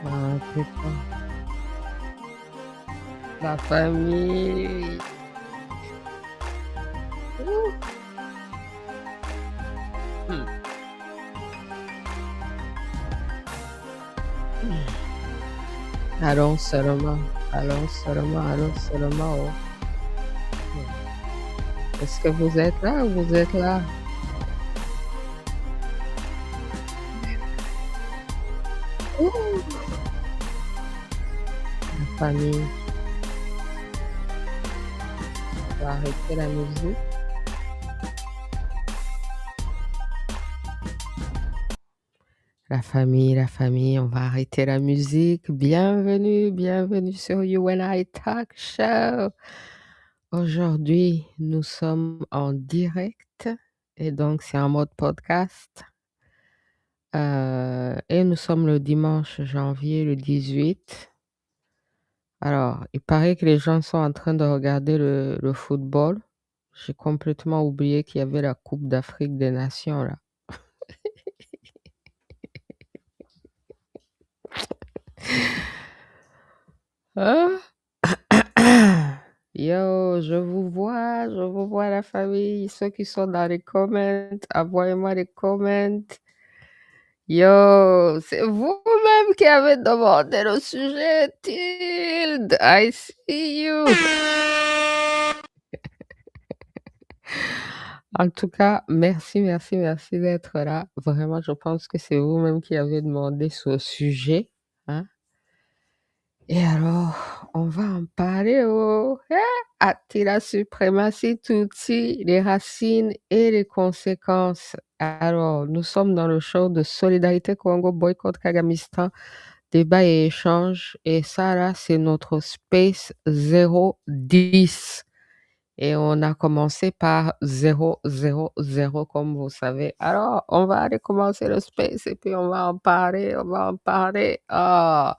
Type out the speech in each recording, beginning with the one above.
Ah, putain. La famille. Ouh. Hmm. Allons seulement, allons seulement, allons seulement. Oh. Hmm. Est-ce que vous êtes là ou vous êtes là? Ouh. La famille. On va arrêter la musique. La famille, on va arrêter la musique. Bienvenue, bienvenue sur You and I Talk Show. Aujourd'hui, nous sommes en direct et donc c'est en mode podcast. Et nous sommes le dimanche janvier le 18. Alors, il paraît que les gens sont en train de regarder le football. J'ai complètement oublié qu'il y avait la Coupe d'Afrique des Nations là. Ah! Yo, je vous vois la famille, ceux qui sont dans les comments, envoyez-moi des comments. Yo, c'est vous-même qui avez demandé le sujet, Tilde. I see you. En tout cas, merci, merci, merci d'être là. Vraiment, je pense que c'est vous-même qui avez demandé ce sujet, hein. Et alors, on va en parler au la suprématie Tutsi, les racines et les conséquences. Alors, nous sommes dans le show de Solidarité Congo, boycott Kagamistan, débat et échange. Et ça, là, c'est notre Space 010. Et on a commencé par 000, comme vous savez. Alors, on va aller commencer le space et puis on va en parler, on va en parler. Ah,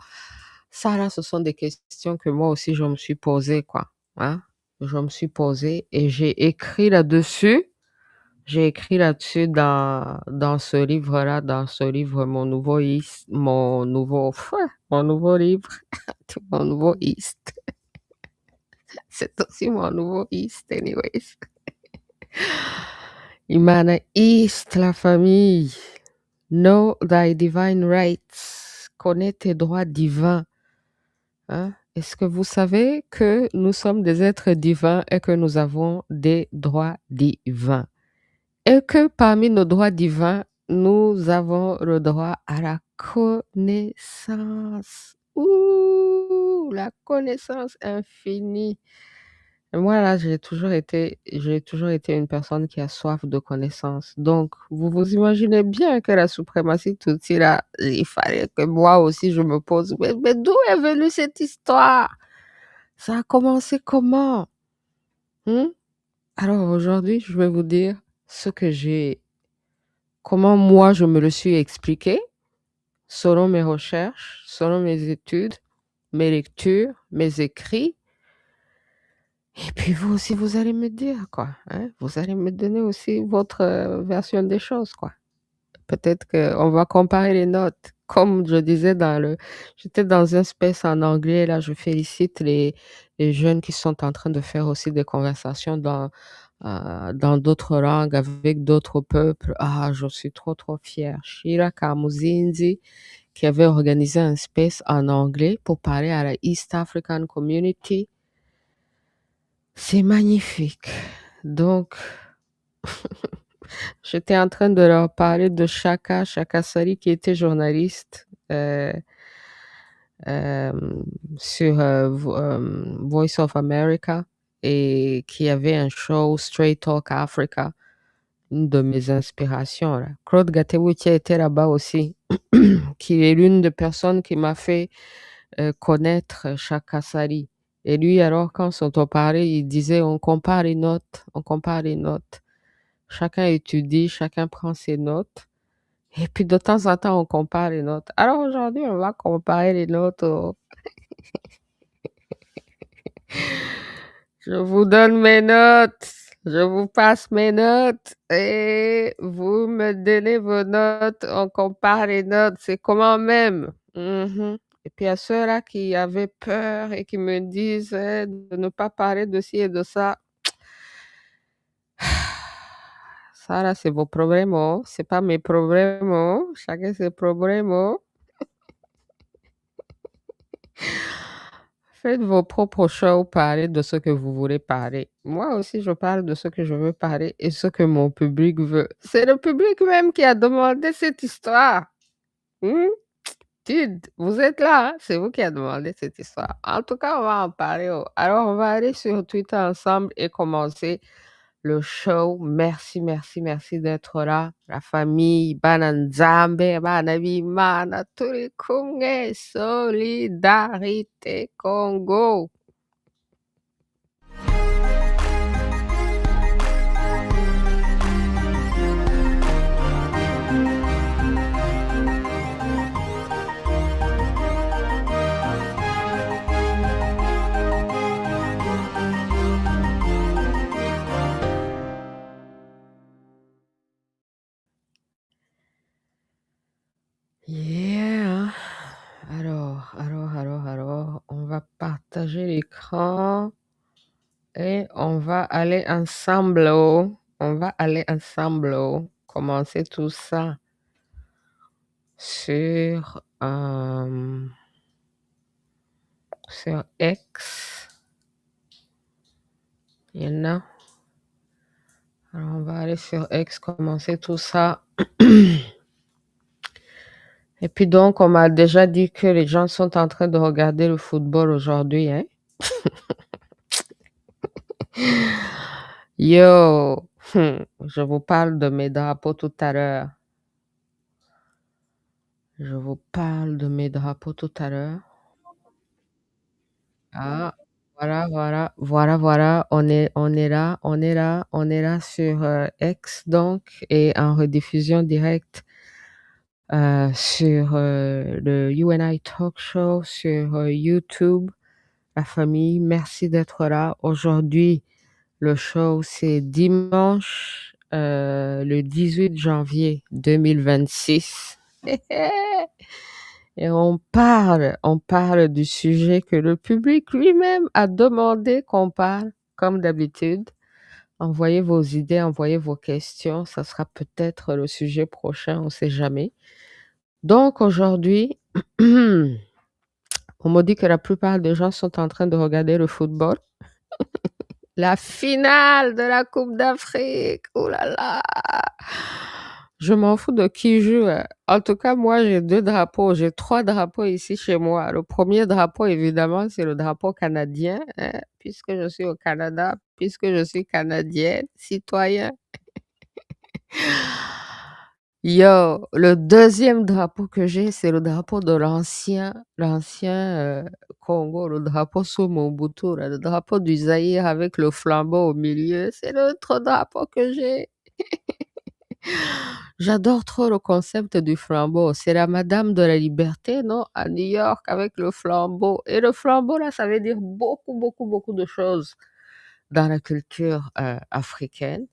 ça là, ce sont des questions que moi aussi je me suis posées, quoi. Hein? Je me suis posée et j'ai écrit là-dessus. J'ai écrit là-dessus dans ce livre-là, dans ce livre, mon nouveau livre, mon nouveau East. C'est aussi mon nouveau East, anyways. Imana East, la famille. Know thy divine rights. Connais tes droits divins. Hein? Est-ce que vous savez que nous sommes des êtres divins et que nous avons des droits divins? Et que parmi nos droits divins, nous avons le droit à la connaissance. Ouh, la connaissance infinie. Moi, là, j'ai toujours été une personne qui a soif de connaissances. Donc, vous vous imaginez bien que la suprématie Tutsi, là, il fallait que moi aussi, je me pose, mais d'où est venue cette histoire? Ça a commencé comment? Hmm? Alors, aujourd'hui, je vais vous dire comment moi, je me le suis expliqué, selon mes recherches, selon mes études, mes lectures, mes écrits. Et puis vous aussi, vous allez me dire, quoi. Hein? Vous allez me donner aussi votre version des choses, quoi. Peut-être qu'on va comparer les notes. Comme je disais j'étais dans un space en anglais, là, je félicite les jeunes qui sont en train de faire aussi des conversations dans d'autres langues, avec d'autres peuples. Ah, je suis trop, trop fière. Shira Kamuzinzi, qui avait organisé un space en anglais pour parler à la East African Community. C'est magnifique. Donc, j'étais en train de leur parler de Shaka Sari, qui était journaliste euh, sur Voice of America et qui avait un show Straight Talk Africa, une de mes inspirations. Là. Claude Gatewu qui était là-bas aussi, qui est l'une des personnes qui m'a fait connaître Shaka Sari. Et lui, alors, quand on parlait, il disait on compare les notes, on compare les notes. Chacun étudie, chacun prend ses notes. Et puis de temps en temps, on compare les notes. Alors aujourd'hui, on va comparer les notes. Je vous donne mes notes. Je vous passe mes notes et vous me donnez vos notes. On compare les notes. C'est comment même. Mhm. Et puis à ceux-là qui avaient peur et qui me disent de ne pas parler de ci et de ça, ça là, c'est vos problèmes, oh. C'est pas mes problèmes, oh. Chacun ses problèmes, oh. Faites vos propres shows, parlez de ce que vous voulez parler. Moi aussi, je parle de ce que je veux parler et ce que mon public veut. C'est le public même qui a demandé cette histoire. Hmm? Dude, vous êtes là, hein? C'est vous qui avez demandé cette histoire. En tout cas, on va en parler, oh. Alors, on va aller sur Twitter ensemble et commencer le show. Merci, merci, merci d'être là. La famille, Bananzambe, Banabimana, turi kumwe, Solidarité Congo. Yeah. Alors, on va partager l'écran et on va aller ensemble, oh. On va aller ensemble, oh. Commencer tout ça sur, sur X. Il y en a. Alors, on va aller sur X, commencer tout ça. Et puis donc, on m'a déjà dit que les gens sont en train de regarder le football aujourd'hui, hein. Yo, je vous parle de mes drapeaux tout à l'heure. Je vous parle de mes drapeaux tout à l'heure. Ah, voilà, on est là sur X donc et en rediffusion directe sur le UNI Talk Show sur YouTube. La famille, merci d'être là. Aujourd'hui, le show, c'est dimanche, le 18 janvier 2026. Et on parle du sujet que le public lui-même a demandé qu'on parle, comme d'habitude. Envoyez vos idées, envoyez vos questions. Ça sera peut-être le sujet prochain, on ne sait jamais. Donc aujourd'hui, on me dit que la plupart des gens sont en train de regarder le football. La finale de la Coupe d'Afrique. Oh là là. Je m'en fous de qui joue. En tout cas, moi, j'ai 2 drapeaux. J'ai 3 drapeaux ici chez moi. Le premier drapeau, évidemment, c'est le drapeau canadien, hein, puisque je suis au Canada, puisque je suis canadienne, citoyen. Yo, le deuxième drapeau que j'ai, c'est le drapeau de l'ancien Congo, le drapeau sous Mobutu, là, le drapeau du Zaïre avec le flambeau au milieu. C'est l'autre drapeau que j'ai. J'adore trop le concept du flambeau. C'est la Madame de la Liberté, non? À New York avec le flambeau. Et le flambeau, là, ça veut dire beaucoup, beaucoup, beaucoup de choses dans la culture africaine.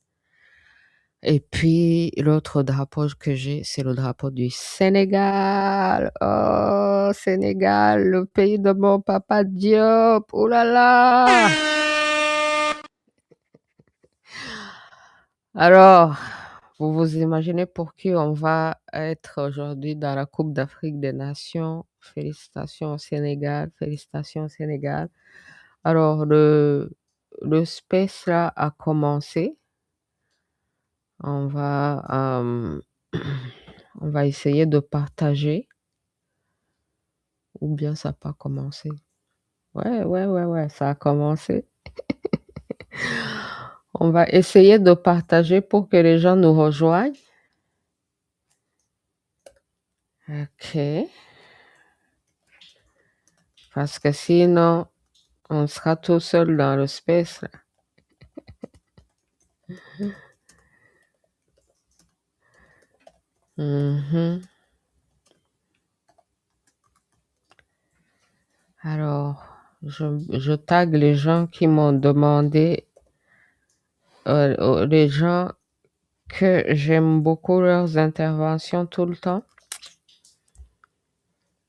Et puis, l'autre drapeau que j'ai, c'est le drapeau du Sénégal. Oh, Sénégal, le pays de mon papa Diop. Oh là là! Alors, vous vous imaginez pour qui on va être aujourd'hui dans la Coupe d'Afrique des Nations. Félicitations au Sénégal, félicitations au Sénégal. Alors, le space là a commencé. On va, on va essayer de partager. Ou bien ça n'a pas commencé. Ouais, ça a commencé. On va essayer de partager pour que les gens nous rejoignent. OK. Parce que sinon, on sera tout seul dans le space, là. Mhm. Alors, je tag les gens qui m'ont demandé, les gens que j'aime beaucoup leurs interventions tout le temps.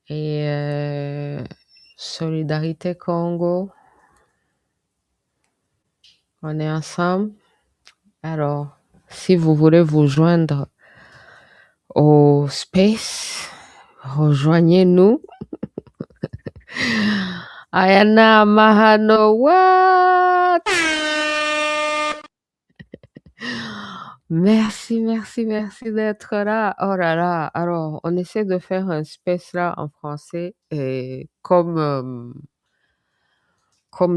et Solidarité Congo, on est ensemble. Alors, si vous voulez vous joindre au space, rejoignez-nous. Ayana Mahano, what? Merci, merci, merci d'être là. Oh là là. Alors, on essaie de faire un space là en français et comme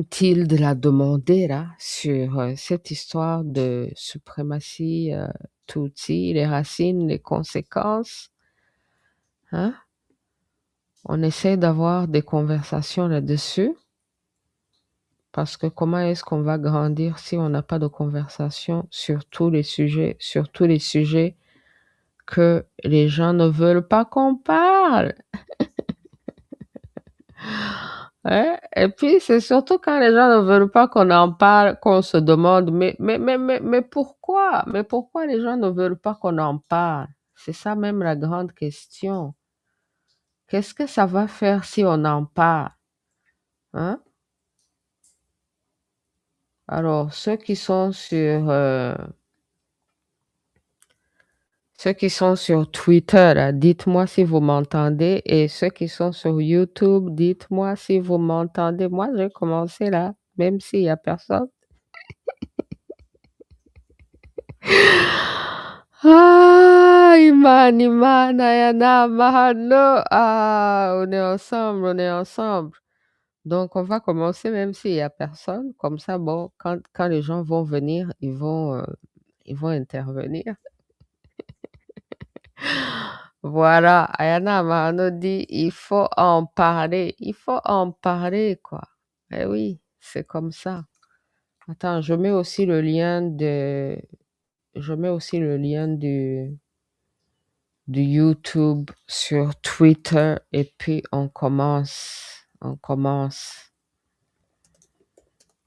Tilde l'a demandé là sur cette histoire de suprématie Tutsi, les racines, les conséquences. Hein? On essaie d'avoir des conversations là-dessus. Parce que comment est-ce qu'on va grandir si on n'a pas de conversation sur tous les sujets que les gens ne veulent pas qu'on parle? Ouais. Et puis, c'est surtout quand les gens ne veulent pas qu'on en parle, qu'on se demande, mais pourquoi? Mais pourquoi les gens ne veulent pas qu'on en parle? C'est ça même la grande question. Qu'est-ce que ça va faire si on en parle? Hein? Alors, ceux qui sont sur Twitter, là, dites-moi si vous m'entendez. Et ceux qui sont sur YouTube, dites-moi si vous m'entendez. Moi, j'ai commencé là, même s'il n'y a personne. Ah, Iman, Ayana, Mahano. Ah, on est ensemble, on est ensemble. Donc, on va commencer même s'il n'y a personne. Comme ça, bon, quand les gens vont venir, ils vont intervenir. Voilà, Ayana Mahano dit, il faut en parler. Il faut en parler, quoi. Eh oui, c'est comme ça. Attends, je mets aussi le lien du YouTube sur Twitter et puis on commence. On commence.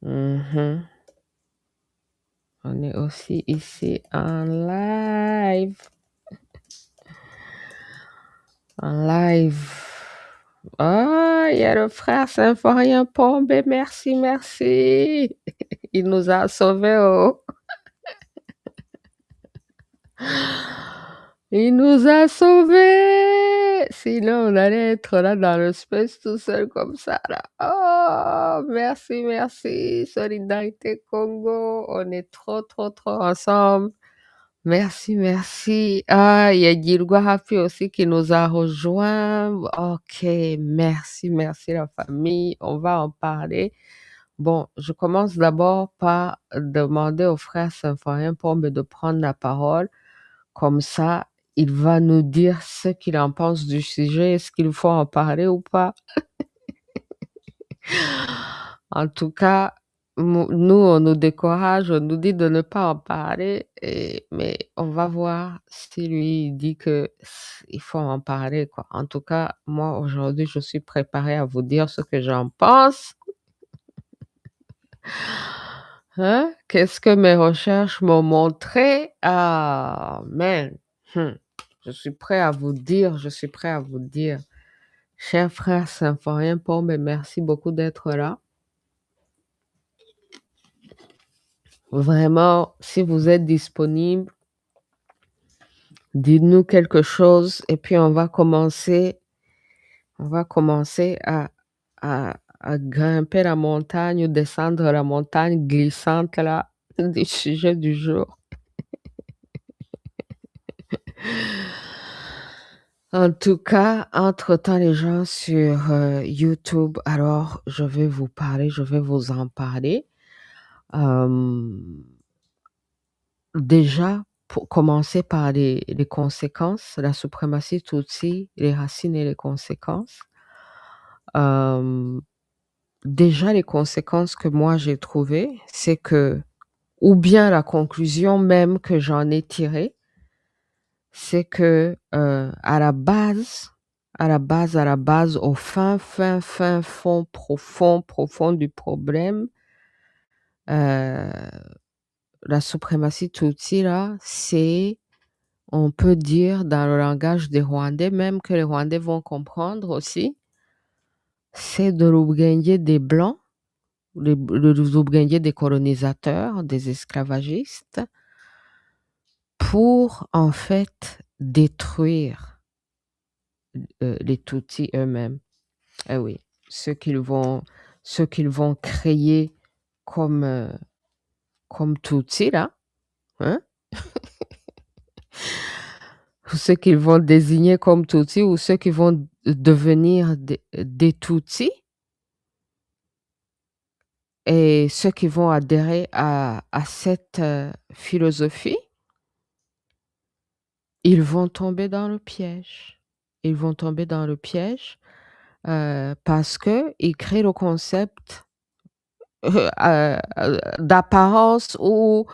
Mhm. On est aussi ici en live. En live. Ah, il y a le frère Symphorien Pombe. Merci, merci. Il nous a sauvés. Oh. Il nous a sauvés. Sinon, on allait être là dans le space tout seul comme ça. Là. Oh, merci, merci. Solidarité Congo. On est trop, trop, trop ensemble. Merci, merci. Ah, il y a Gilgwa Happy aussi qui nous a rejoints. Ok, merci, merci la famille. On va en parler. Bon, je commence d'abord par demander au frère Symphorien Pombe de prendre la parole. Comme ça, il va nous dire ce qu'il en pense du sujet. Est-ce qu'il faut en parler ou pas? En tout cas, nous, on nous décourage, on nous dit de ne pas en parler, mais on va voir si lui il dit que il faut en parler, quoi. En tout cas, moi, aujourd'hui, je suis préparée à vous dire ce que j'en pense. Hein? Qu'est-ce que mes recherches m'ont montré? Ah, man. Je suis prêt à vous dire, je suis prêt à vous dire. Cher frère Symphorien Pombe, merci beaucoup d'être là. Vraiment, si vous êtes disponible, dites-nous quelque chose et puis on va commencer à grimper la montagne ou descendre la montagne glissante là du sujet du jour. En tout cas, entre-temps, les gens sur YouTube, alors je vais vous parler, je vais vous en parler. Déjà, pour commencer par les conséquences, la suprématie Tutsi, les racines et les conséquences. Déjà, les conséquences que moi j'ai trouvées, c'est que, ou bien la conclusion même que j'en ai tirée, c'est que à la base, au fin fond, profond du problème, la suprématie Tutsi là, c'est On peut dire dans le langage des Rwandais, même que les Rwandais vont comprendre aussi, c'est de l'Ubwenge des Blancs, le Ubwenge des colonisateurs, des esclavagistes, pour en fait détruire les Tutsis eux-mêmes. Eh oui, ce qu'ils vont créer comme, comme Tutsis là, hein? Ou ceux qu'ils vont désigner comme Tutsis ou ceux qui vont devenir des Tutsis et ceux qui vont adhérer à cette philosophie, ils vont tomber dans le piège. Ils vont tomber dans le piège parce qu'ils créent le concept d'apparence où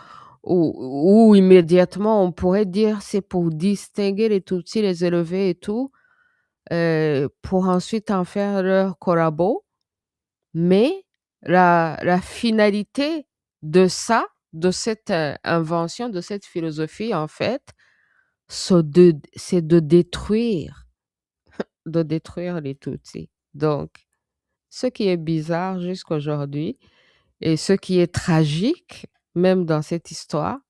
immédiatement on pourrait dire c'est pour distinguer les Tutsis, les élever et tout, pour ensuite en faire leur collabo. Mais la finalité de ça, de cette invention, de cette philosophie, en fait, c'est de détruire les Tutsis. Donc, ce qui est bizarre jusqu'aujourd'hui et ce qui est tragique, même dans cette histoire,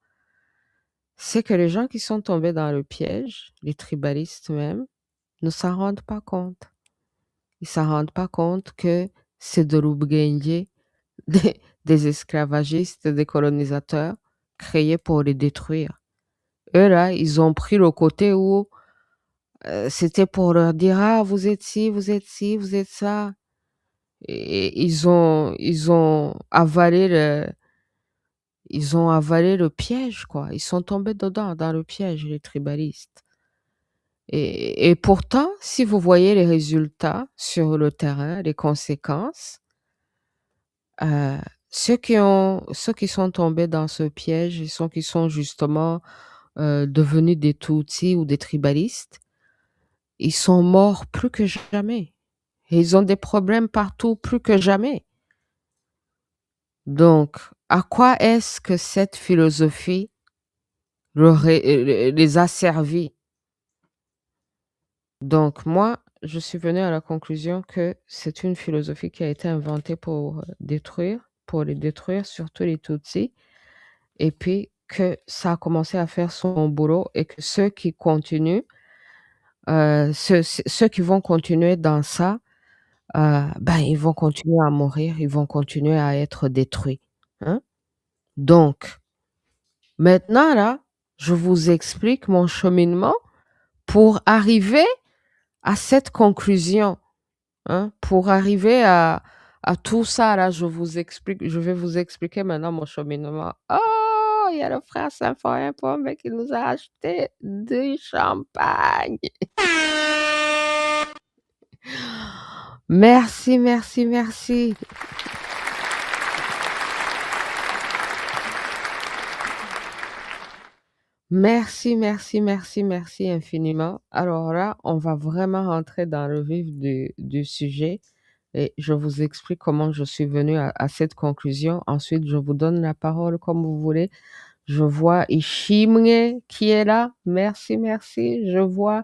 c'est que les gens qui sont tombés dans le piège, les tribalistes même, ne s'en rendent pas compte. Ils s'en rendent pas compte que c'est de l'Ubwenge des esclavagistes, des colonisateurs créés pour les détruire. Eux, là, ils ont pris le côté où c'était pour leur dire: «Ah, vous êtes ci, vous êtes ci, vous êtes ça». Et ils ont avalé le piège, quoi. Ils sont tombés dedans, dans le piège, les tribalistes. Et pourtant, si vous voyez les résultats sur le terrain, les conséquences, Heu, ceux qui sont tombés dans ce piège et ceux qui sont justement, devenus des Tutsis ou des tribalistes, ils sont morts plus que jamais et ils ont des problèmes partout plus que jamais. Donc, à quoi est-ce que cette philosophie les a servis? Donc moi, je suis venue à la conclusion que c'est une philosophie qui a été inventée pour les détruire, surtout les Tutsis. Et puis que ça a commencé à faire son boulot et que ceux qui continuent, ceux qui vont continuer dans ça, ben, ils vont continuer à mourir, ils vont continuer à être détruits, hein. Donc maintenant là, je vous explique mon cheminement pour arriver à cette conclusion, hein, pour arriver à tout ça là, je vais vous expliquer maintenant mon cheminement. Oh, il y a le frère Symphorien Pombe qui nous a acheté du champagne. Merci, merci, merci. Merci, merci, merci, merci infiniment. Alors là, on va vraiment rentrer dans le vif du sujet et je vous explique comment je suis venue à cette conclusion. Ensuite, je vous donne la parole comme vous voulez. Je vois Ishimwe qui est là. Merci, merci. Je vois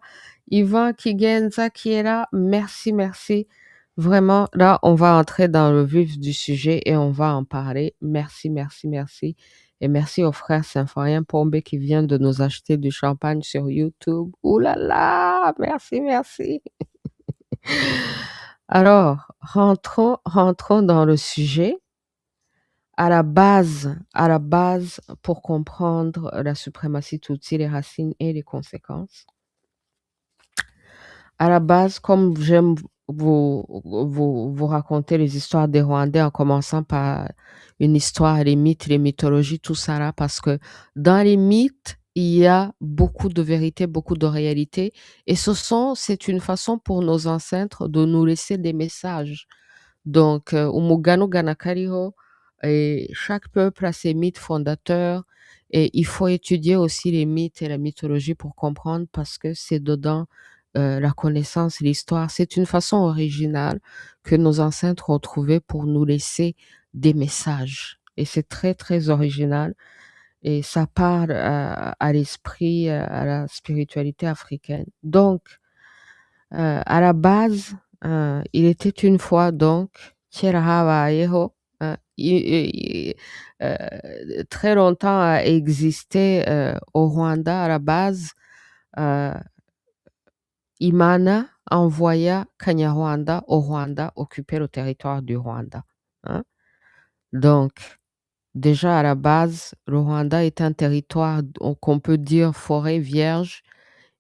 Yvan Kigenza qui est là. Merci, merci. Vraiment, là, on va entrer dans le vif du sujet et on va en parler. Merci, merci, merci. Et merci au frère Symphorien Pombe qui vient de nous acheter du champagne sur YouTube. Ouh là là, merci, merci. Alors, rentrons dans le sujet. À la base, pour comprendre la suprématie Tutsi, les racines et les conséquences. À la base, comme j'aime vous raconter les histoires des Rwandais en commençant par une histoire, les mythes, les mythologies, tout ça là, parce que dans les mythes, il y a beaucoup de vérité, beaucoup de réalité, et c'est une façon pour nos ancêtres de nous laisser des messages. Donc, umugani ugana kariho, et chaque peuple a ses mythes fondateurs et il faut étudier aussi les mythes et la mythologie pour comprendre parce que c'est dedans la connaissance, l'histoire. C'est une façon originale que nos ancêtres ont trouvé pour nous laisser des messages et c'est très, très original et ça parle à l'esprit, à la spiritualité africaine. Donc, à la base, il était une fois donc, kera habayeho, très longtemps a existé au Rwanda. À la base, Imana envoya Kanyarwanda au Rwanda occuper le territoire du Rwanda, hein. Donc, déjà à la base, le Rwanda est un territoire qu'on peut dire forêt vierge,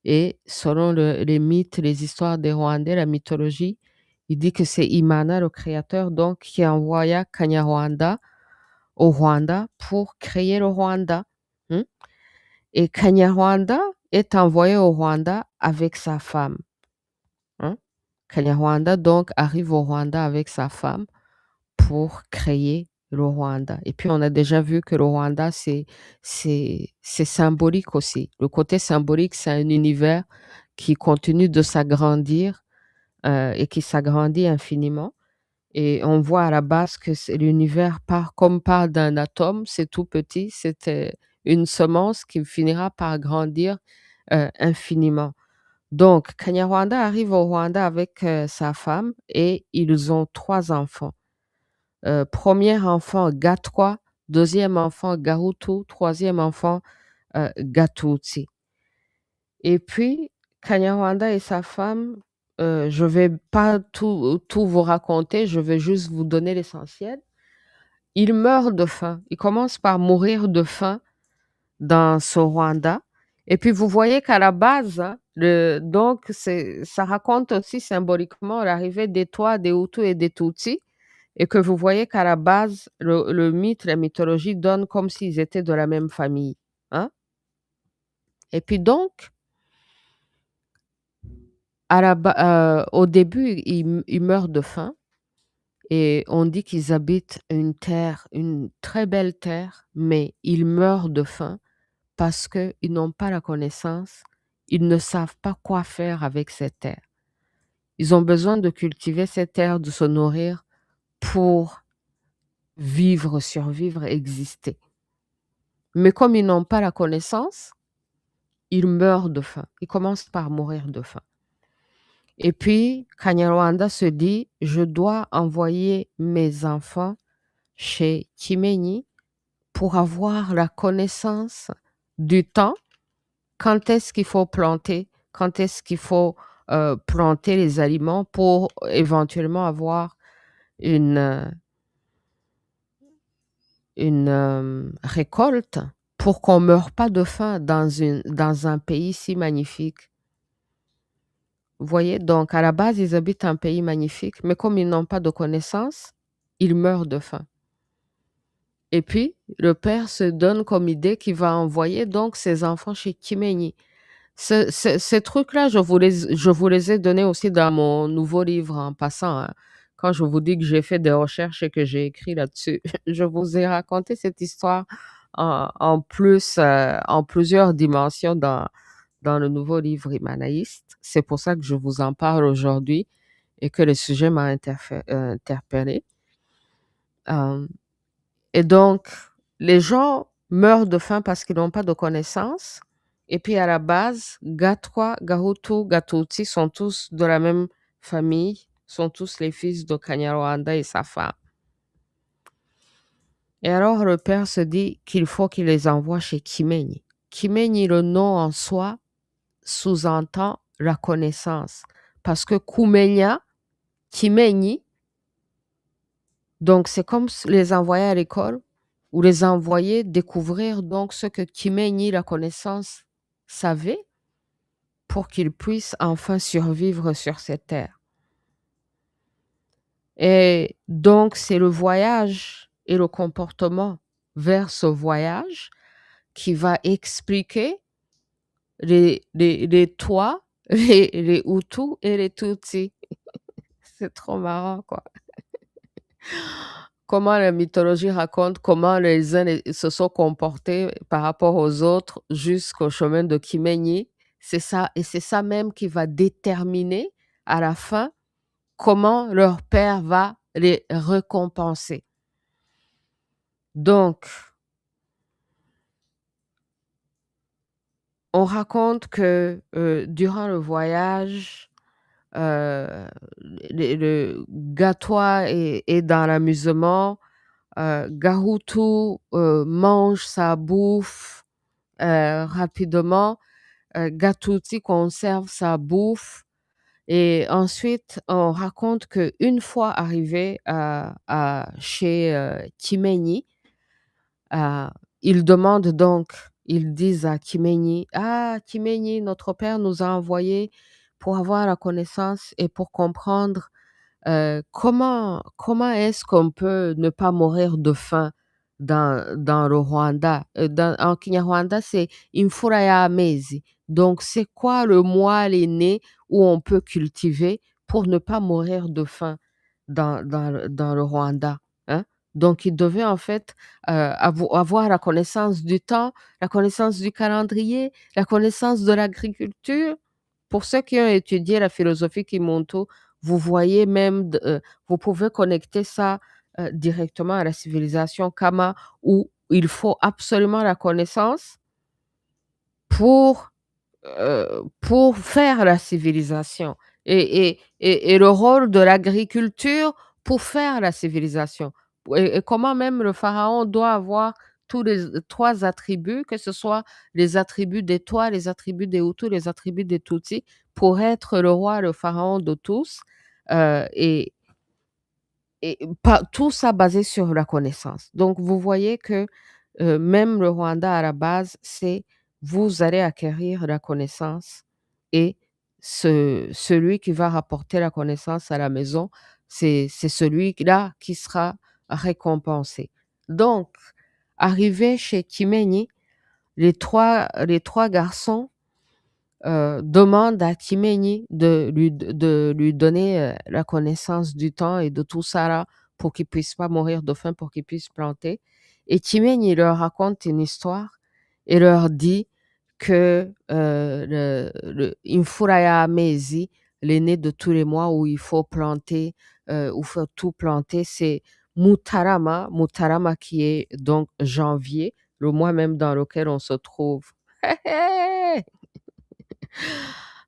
et selon les mythes, les histoires des Rwandais, la mythologie, il dit que c'est Imana, le créateur, donc, qui envoya Kanyarwanda au Rwanda pour créer le Rwanda, hein. Et Kanyarwanda est envoyé au Rwanda avec sa femme, hein. Kanyarwanda donc arrive au Rwanda avec sa femme pour créer le Rwanda. Et puis on a déjà vu que le Rwanda, c'est symbolique aussi. Le côté symbolique, c'est un univers qui continue de s'agrandir et qui s'agrandit infiniment. Et on voit à la base que l'univers part comme part d'un atome, c'est tout petit, c'est une semence qui finira par grandir infiniment. Donc, Kanyarwanda arrive au Rwanda avec sa femme et ils ont 3 enfants. Premier enfant, Gatwa, deuxième enfant, Gahutu, troisième enfant, Gatutsi. Et puis, Kanyarwanda et sa femme, je vais pas tout vous raconter, je vais juste vous donner l'essentiel. Ils meurent de faim. Ils commencent par mourir de faim dans ce Rwanda. Et puis, vous voyez qu'à la base, hein, donc, ça raconte aussi symboliquement l'arrivée des Twa, des Hutus et des Tutsis. Et que vous voyez qu'à la base, le mythe, la mythologie donne comme s'ils étaient de la même famille, hein. Et puis donc, au début, ils meurent de faim et on dit qu'ils habitent une terre, une très belle terre, mais ils meurent de faim parce qu'ils n'ont pas la connaissance, ils ne savent pas quoi faire avec cette terre. Ils ont besoin de cultiver cette terre, de se nourrir pour vivre, survivre, exister. Mais comme ils n'ont pas la connaissance, ils meurent de faim. Ils commencent par mourir de faim. Et puis, Kanyarwanda se dit, je dois envoyer mes enfants chez Kimenyi pour avoir la connaissance du temps, quand est-ce qu'il faut planter, quand est-ce qu'il faut planter les aliments pour éventuellement avoir une récolte pour qu'on ne meure pas de faim dans un pays si magnifique. Vous voyez, donc à la base, ils habitent un pays magnifique, mais comme ils n'ont pas de connaissances, ils meurent de faim. Et puis, le père se donne comme idée qu'il va envoyer donc ses enfants chez Kimenyi. Ces trucs-là, je vous les ai donnés aussi dans mon nouveau livre en passant, hein. Quand je vous dis que j'ai fait des recherches et que j'ai écrit là-dessus, je vous ai raconté cette histoire en plusieurs dimensions dans le nouveau livre Imanaïste. C'est pour ça que je vous en parle aujourd'hui et que le sujet m'a interpellée. Et donc, les gens meurent de faim parce qu'ils n'ont pas de connaissances. Et puis à la base, Gatwa, Gahutu, Gatutsi sont tous de la même famille, sont tous les fils de Kanyarwanda et sa femme. Et alors le père se dit qu'il faut qu'il les envoie chez Kimenyi. Kimenyi, le nom en soi, sous-entend la connaissance. Parce que Kumenya, Kimenyi, donc c'est comme les envoyer à l'école ou les envoyer découvrir donc ce que Kimenyi, la connaissance, savait pour qu'ils puissent enfin survivre sur cette terre. Et donc c'est le voyage et le comportement vers ce voyage qui va expliquer les Twa, les Hutus et les Tutsis. C'est trop marrant, quoi. Comment la mythologie raconte comment les uns se sont comportés par rapport aux autres jusqu'au chemin de Kimenyi. C'est ça, et c'est ça même qui va déterminer à la fin comment leur père va les récompenser. Donc, on raconte que, durant le voyage, heu, le Gatwa est dans l'amusement, Gahutu, mange sa bouffe, rapidement, Gatouti conserve sa bouffe et ensuite on raconte qu'une fois arrivé chez, Kimenyi, Heu, ils disent à Kimenyi: «Ah Kimenyi, notre père nous a envoyés pour avoir la connaissance et pour comprendre, comment est-ce qu'on peut ne pas mourir de faim dans le Rwanda?» En Kinyarwanda, c'est imfura y'amezi. Donc c'est quoi le mois, l'année où on peut cultiver pour ne pas mourir de faim dans le Rwanda, hein? Donc il devait en fait, avoir la connaissance du temps, la connaissance du calendrier, la connaissance de l'agriculture. Pour ceux qui ont étudié la philosophie Kimonto, vous voyez même vous pouvez connecter ça, directement à la civilisation Kama où il faut absolument la connaissance pour, pour faire la civilisation et le rôle de l'agriculture pour faire la civilisation et comment même le pharaon doit avoir tous les 3 attributs, que ce soit les attributs des Tois, les attributs des Hutus, les attributs des Tutsis, pour être le roi, le pharaon de tous, et pas tout ça basé sur la connaissance. Donc vous voyez que, même le Rwanda à la base, c'est vous allez acquérir la connaissance et celui qui va rapporter la connaissance à la maison, c'est celui-là qui sera récompensé. Donc, arrivés chez Kimenyi, les trois garçons demande à Kimenyi de lui donner, la connaissance du temps et de tout ça là, pour qu'il puisse pas mourir de faim, pour qu'il puisse planter et Kimenyi leur raconte une histoire et leur dit que, le Imfura y'amezi, l'aîné de tous les mois où il faut planter, où faut tout planter, c'est Mutarama, Mutarama qui est donc janvier, le mois même dans lequel on se trouve.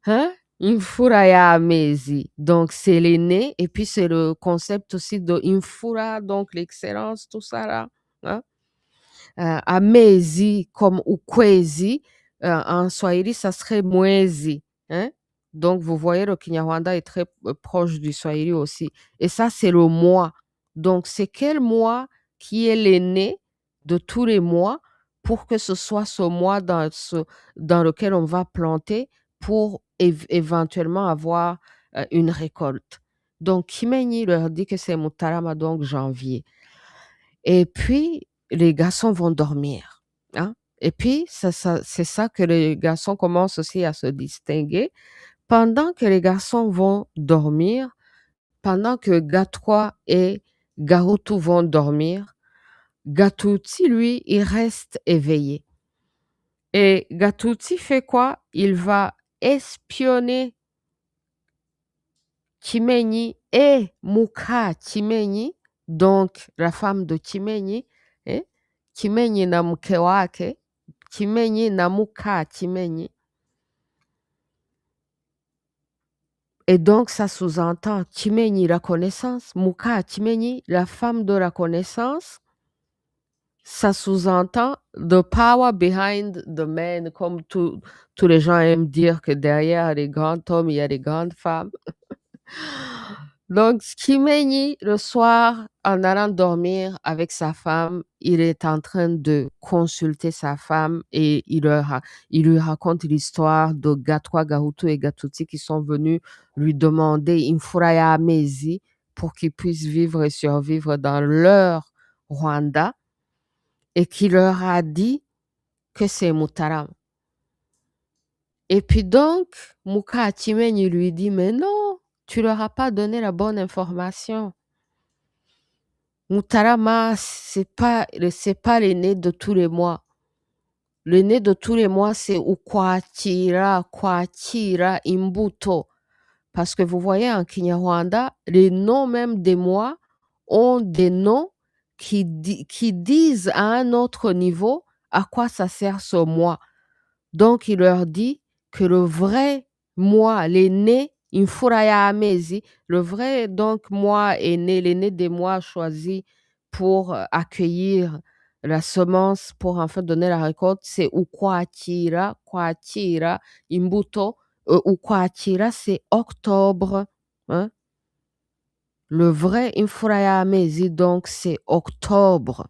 Hein? Imfura y'amezi, donc c'est l'aîné et puis c'est le concept aussi de Imfura, donc l'excellence, tout ça là, hein? Amezi comme ukwezi, en swahili ça serait mwezi, hein? Donc vous voyez le kinyarwanda est très, proche du swahili aussi et ça c'est le mois. Donc c'est quel mois qui est l'aîné de tous les mois pour que ce soit ce mois dans lequel on va planter pour éventuellement avoir, une récolte. Donc Kimenyi leur dit que c'est Mutarama, donc janvier. Et puis, les garçons vont dormir, hein. Et puis, c'est ça que les garçons commencent aussi à se distinguer. Pendant que les garçons vont dormir, pendant que Gatwa et Gahutu vont dormir, Gatouti, lui, il reste éveillé. Et Gatouti fait quoi? Il va espionner Kimenyi et Muka Kimenyi, donc la femme de Kimenyi, eh, Kimenyi na mke wake, Kimenyi na Muka Kimenyi. Et donc ça sous-entend Kimenyi la connaissance, Muka Kimenyi la femme de la connaissance. Ça sous-entend the power behind the man, comme tous les gens aiment dire que derrière les grands hommes, il y a des grandes femmes. Donc, Skimenyi, le soir, en allant dormir avec sa femme, il est en train de consulter sa femme et il lui raconte l'histoire de Gatwa, Gahutu et Gatuti qui sont venus lui demander Imfuraya Amezi pour qu'ils puissent vivre et survivre dans leur Rwanda et qui leur a dit que c'est Mutaram. Et puis donc, Muka Atimenyi lui dit: «Mais non, tu leur as pas donné la bonne information. Mutarama, c'est pas l'aîné de tous les mois. L'aîné de tous les mois, c'est Ukwakira, Kwakira, Imbuto». Parce que vous voyez, en Kinyarwanda, les noms même des mois ont des noms qui disent à un autre niveau à quoi ça sert ce mois. Donc, il leur dit que le vrai mois, l'aîné, Infuraya Amezi, le vrai donc mois aîné, l'aîné des mois choisi pour accueillir la semence, pour enfin donner la récolte, c'est Ukwatira, Kwatira, Imbuto, Ukwatira, c'est octobre. Hein. Le vrai Infuraya Amezi, donc, c'est octobre.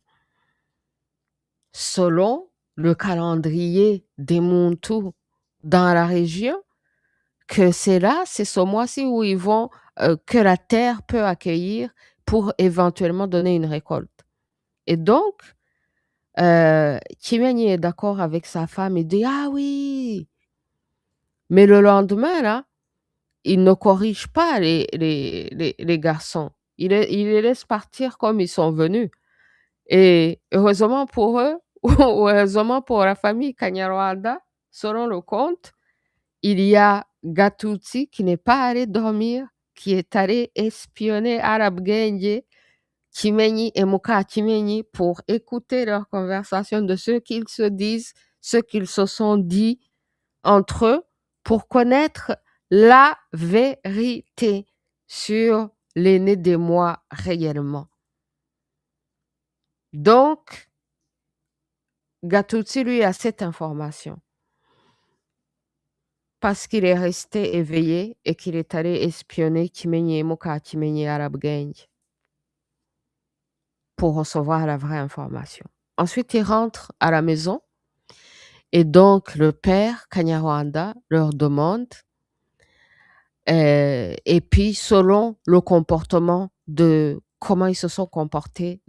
Selon le calendrier des Muntu dans la région, que c'est ce mois-ci où ils vont, que la terre peut accueillir pour éventuellement donner une récolte. Et donc, Chimène est d'accord avec sa femme et dit: «Ah oui!» Mais le lendemain, là, il ne corrige pas les garçons. Il les laisse partir comme ils sont venus. Et heureusement pour eux, ou heureusement pour la famille Kanyarwanda, selon le conte, il y a Gattuti qui n'est pas allé dormir, qui est allé espionner Arab Genge, Chimenyi et Muka Chimenyi pour écouter leur conversation de ce qu'ils se disent, ce qu'ils se sont dit entre eux, pour connaître la vérité sur l'aîné des mois réellement. Donc, Gattuti, lui, a cette information parce qu'il est resté éveillé et qu'il est allé espionner Kimenyi Muka Kimenyi Arab Gang pour recevoir la vraie information. Ensuite, il rentre à la maison et donc le père Kanyarwanda leur demande, et puis selon le comportement de comment ils se sont comportés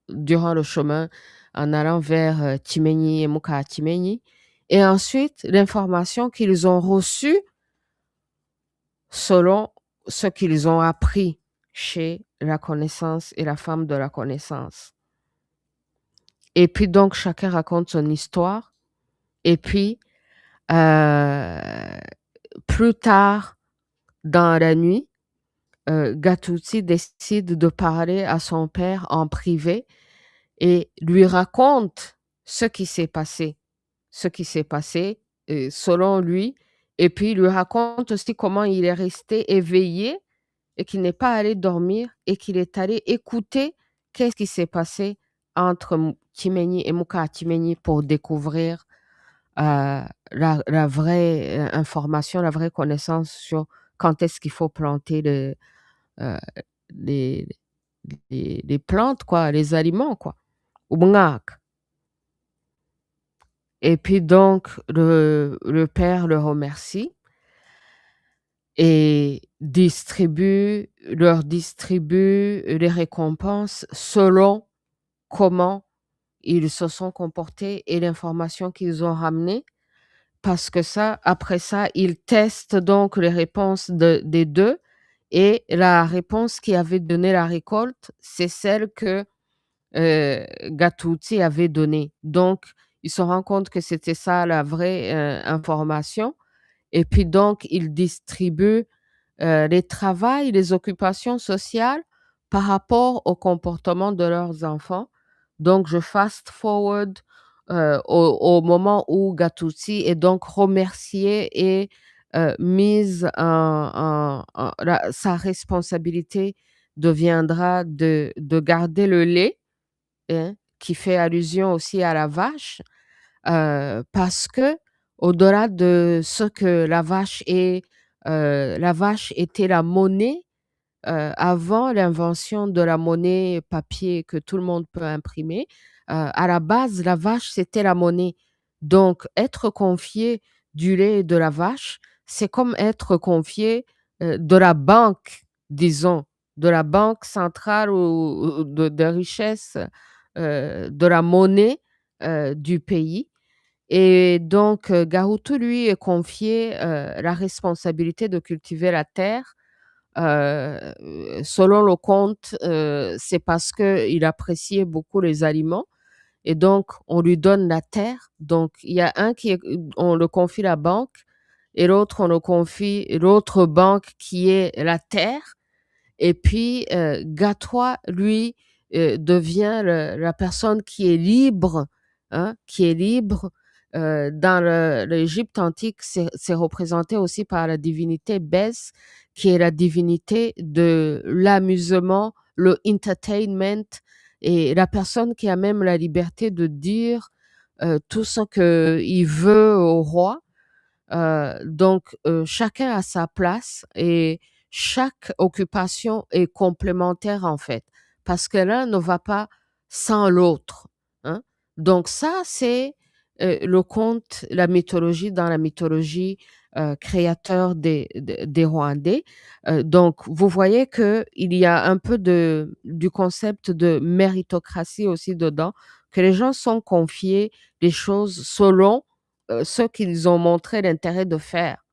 durant le chemin en allant vers Kimenyi et Muka Kimenyi, et ensuite l'information qu'ils ont reçue selon ce qu'ils ont appris chez la connaissance et la femme de la connaissance. Et puis donc, chacun raconte son histoire. Et puis, plus tard dans la nuit, Gattuti décide de parler à son père en privé et lui raconte ce qui s'est passé. Ce qui s'est passé, selon lui. Et puis, il lui raconte aussi comment il est resté éveillé et qu'il n'est pas allé dormir et qu'il est allé écouter qu'est-ce qui s'est passé entre Kimenyi et Muka Kimenyi pour découvrir la vraie information, la vraie connaissance sur quand est-ce qu'il faut planter euh, les, les plantes, quoi, les aliments, quoi. Ubngak. Et puis donc, le père le remercie et leur distribue les récompenses selon comment ils se sont comportés et l'information qu'ils ont ramenée. Parce que ça, après ça, ils testent donc les réponses des deux. Et la réponse qui avait donné la récolte, c'est celle que Gattuti avait donnée. Donc, ils se rendent compte que c'était ça la vraie information. Et puis donc, ils distribuent les travails, les occupations sociales par rapport au comportement de leurs enfants. Donc, je fast forward au moment où Gattuti est donc remercié et mise sa responsabilité deviendra de garder le lait, hein, qui fait allusion aussi à la vache, parce que au-delà de ce que la vache était la monnaie avant l'invention de la monnaie papier que tout le monde peut imprimer. À la base, la vache, c'était la monnaie. Donc, être confié du lait de la vache, c'est comme être confié de la banque, disons, de la banque centrale ou de richesse, de la monnaie du pays. Et donc, Gahutu, lui, est confié la responsabilité de cultiver la terre. Selon le conte, c'est parce qu'il appréciait beaucoup les aliments et donc on lui donne la terre. Donc, il y a on le confie la banque et l'autre, on le confie l'autre banque qui est la terre. Et puis, Gatwa, lui, devient la personne qui est libre, hein, qui est libre Dans l'Égypte antique, c'est représenté aussi par la divinité Bès, qui est la divinité de l'amusement, le entertainment, et la personne qui a même la liberté de dire tout ce qu'il veut au roi. Donc, chacun a sa place et chaque occupation est complémentaire en fait, parce que l'un ne va pas sans l'autre, hein. Donc ça, c'est le conte, la mythologie dans la mythologie créateur des Rwandais. Donc, vous voyez que il y a un peu du concept de méritocratie aussi dedans, que les gens sont confiés des choses selon ce qu'ils ont montré l'intérêt de faire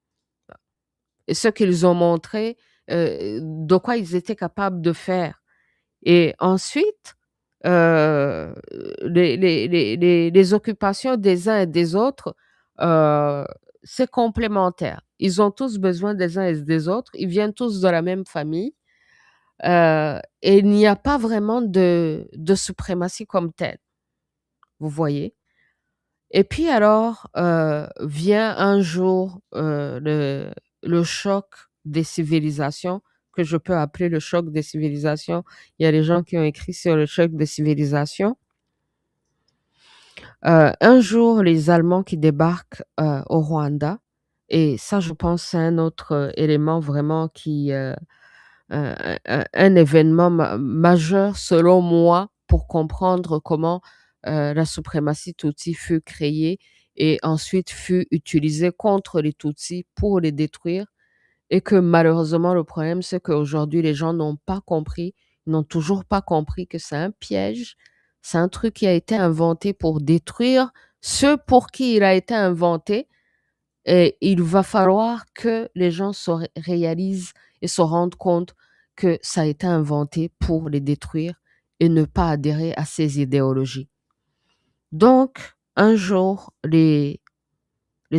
et ce qu'ils ont montré, de quoi ils étaient capables de faire. Et ensuite, heu, les occupations des uns et des autres, heu, c'est complémentaire. Ils ont tous besoin des uns et des autres, ils viennent tous de la même famille, et il n'y a pas vraiment de suprématie comme telle, vous voyez? Et puis alors, vient un jour, le choc des civilisations, que je peux appeler le choc des civilisations. Il y a des gens qui ont écrit sur le choc des civilisations. Un jour, les Allemands qui débarquent, au Rwanda, et ça, je pense, c'est un autre, élément vraiment qui, un événement majeur selon moi pour comprendre comment la suprématie Tutsi fut créée et ensuite fut utilisée contre les Tutsis pour les détruire, et que malheureusement le problème c'est qu'aujourd'hui les gens n'ont pas compris, ils n'ont toujours pas compris que c'est un piège, c'est un truc qui a été inventé pour détruire ceux pour qui il a été inventé, et il va falloir que les gens réalisent et se rendent compte que ça a été inventé pour les détruire et ne pas adhérer à ces idéologies. Donc, un jour, les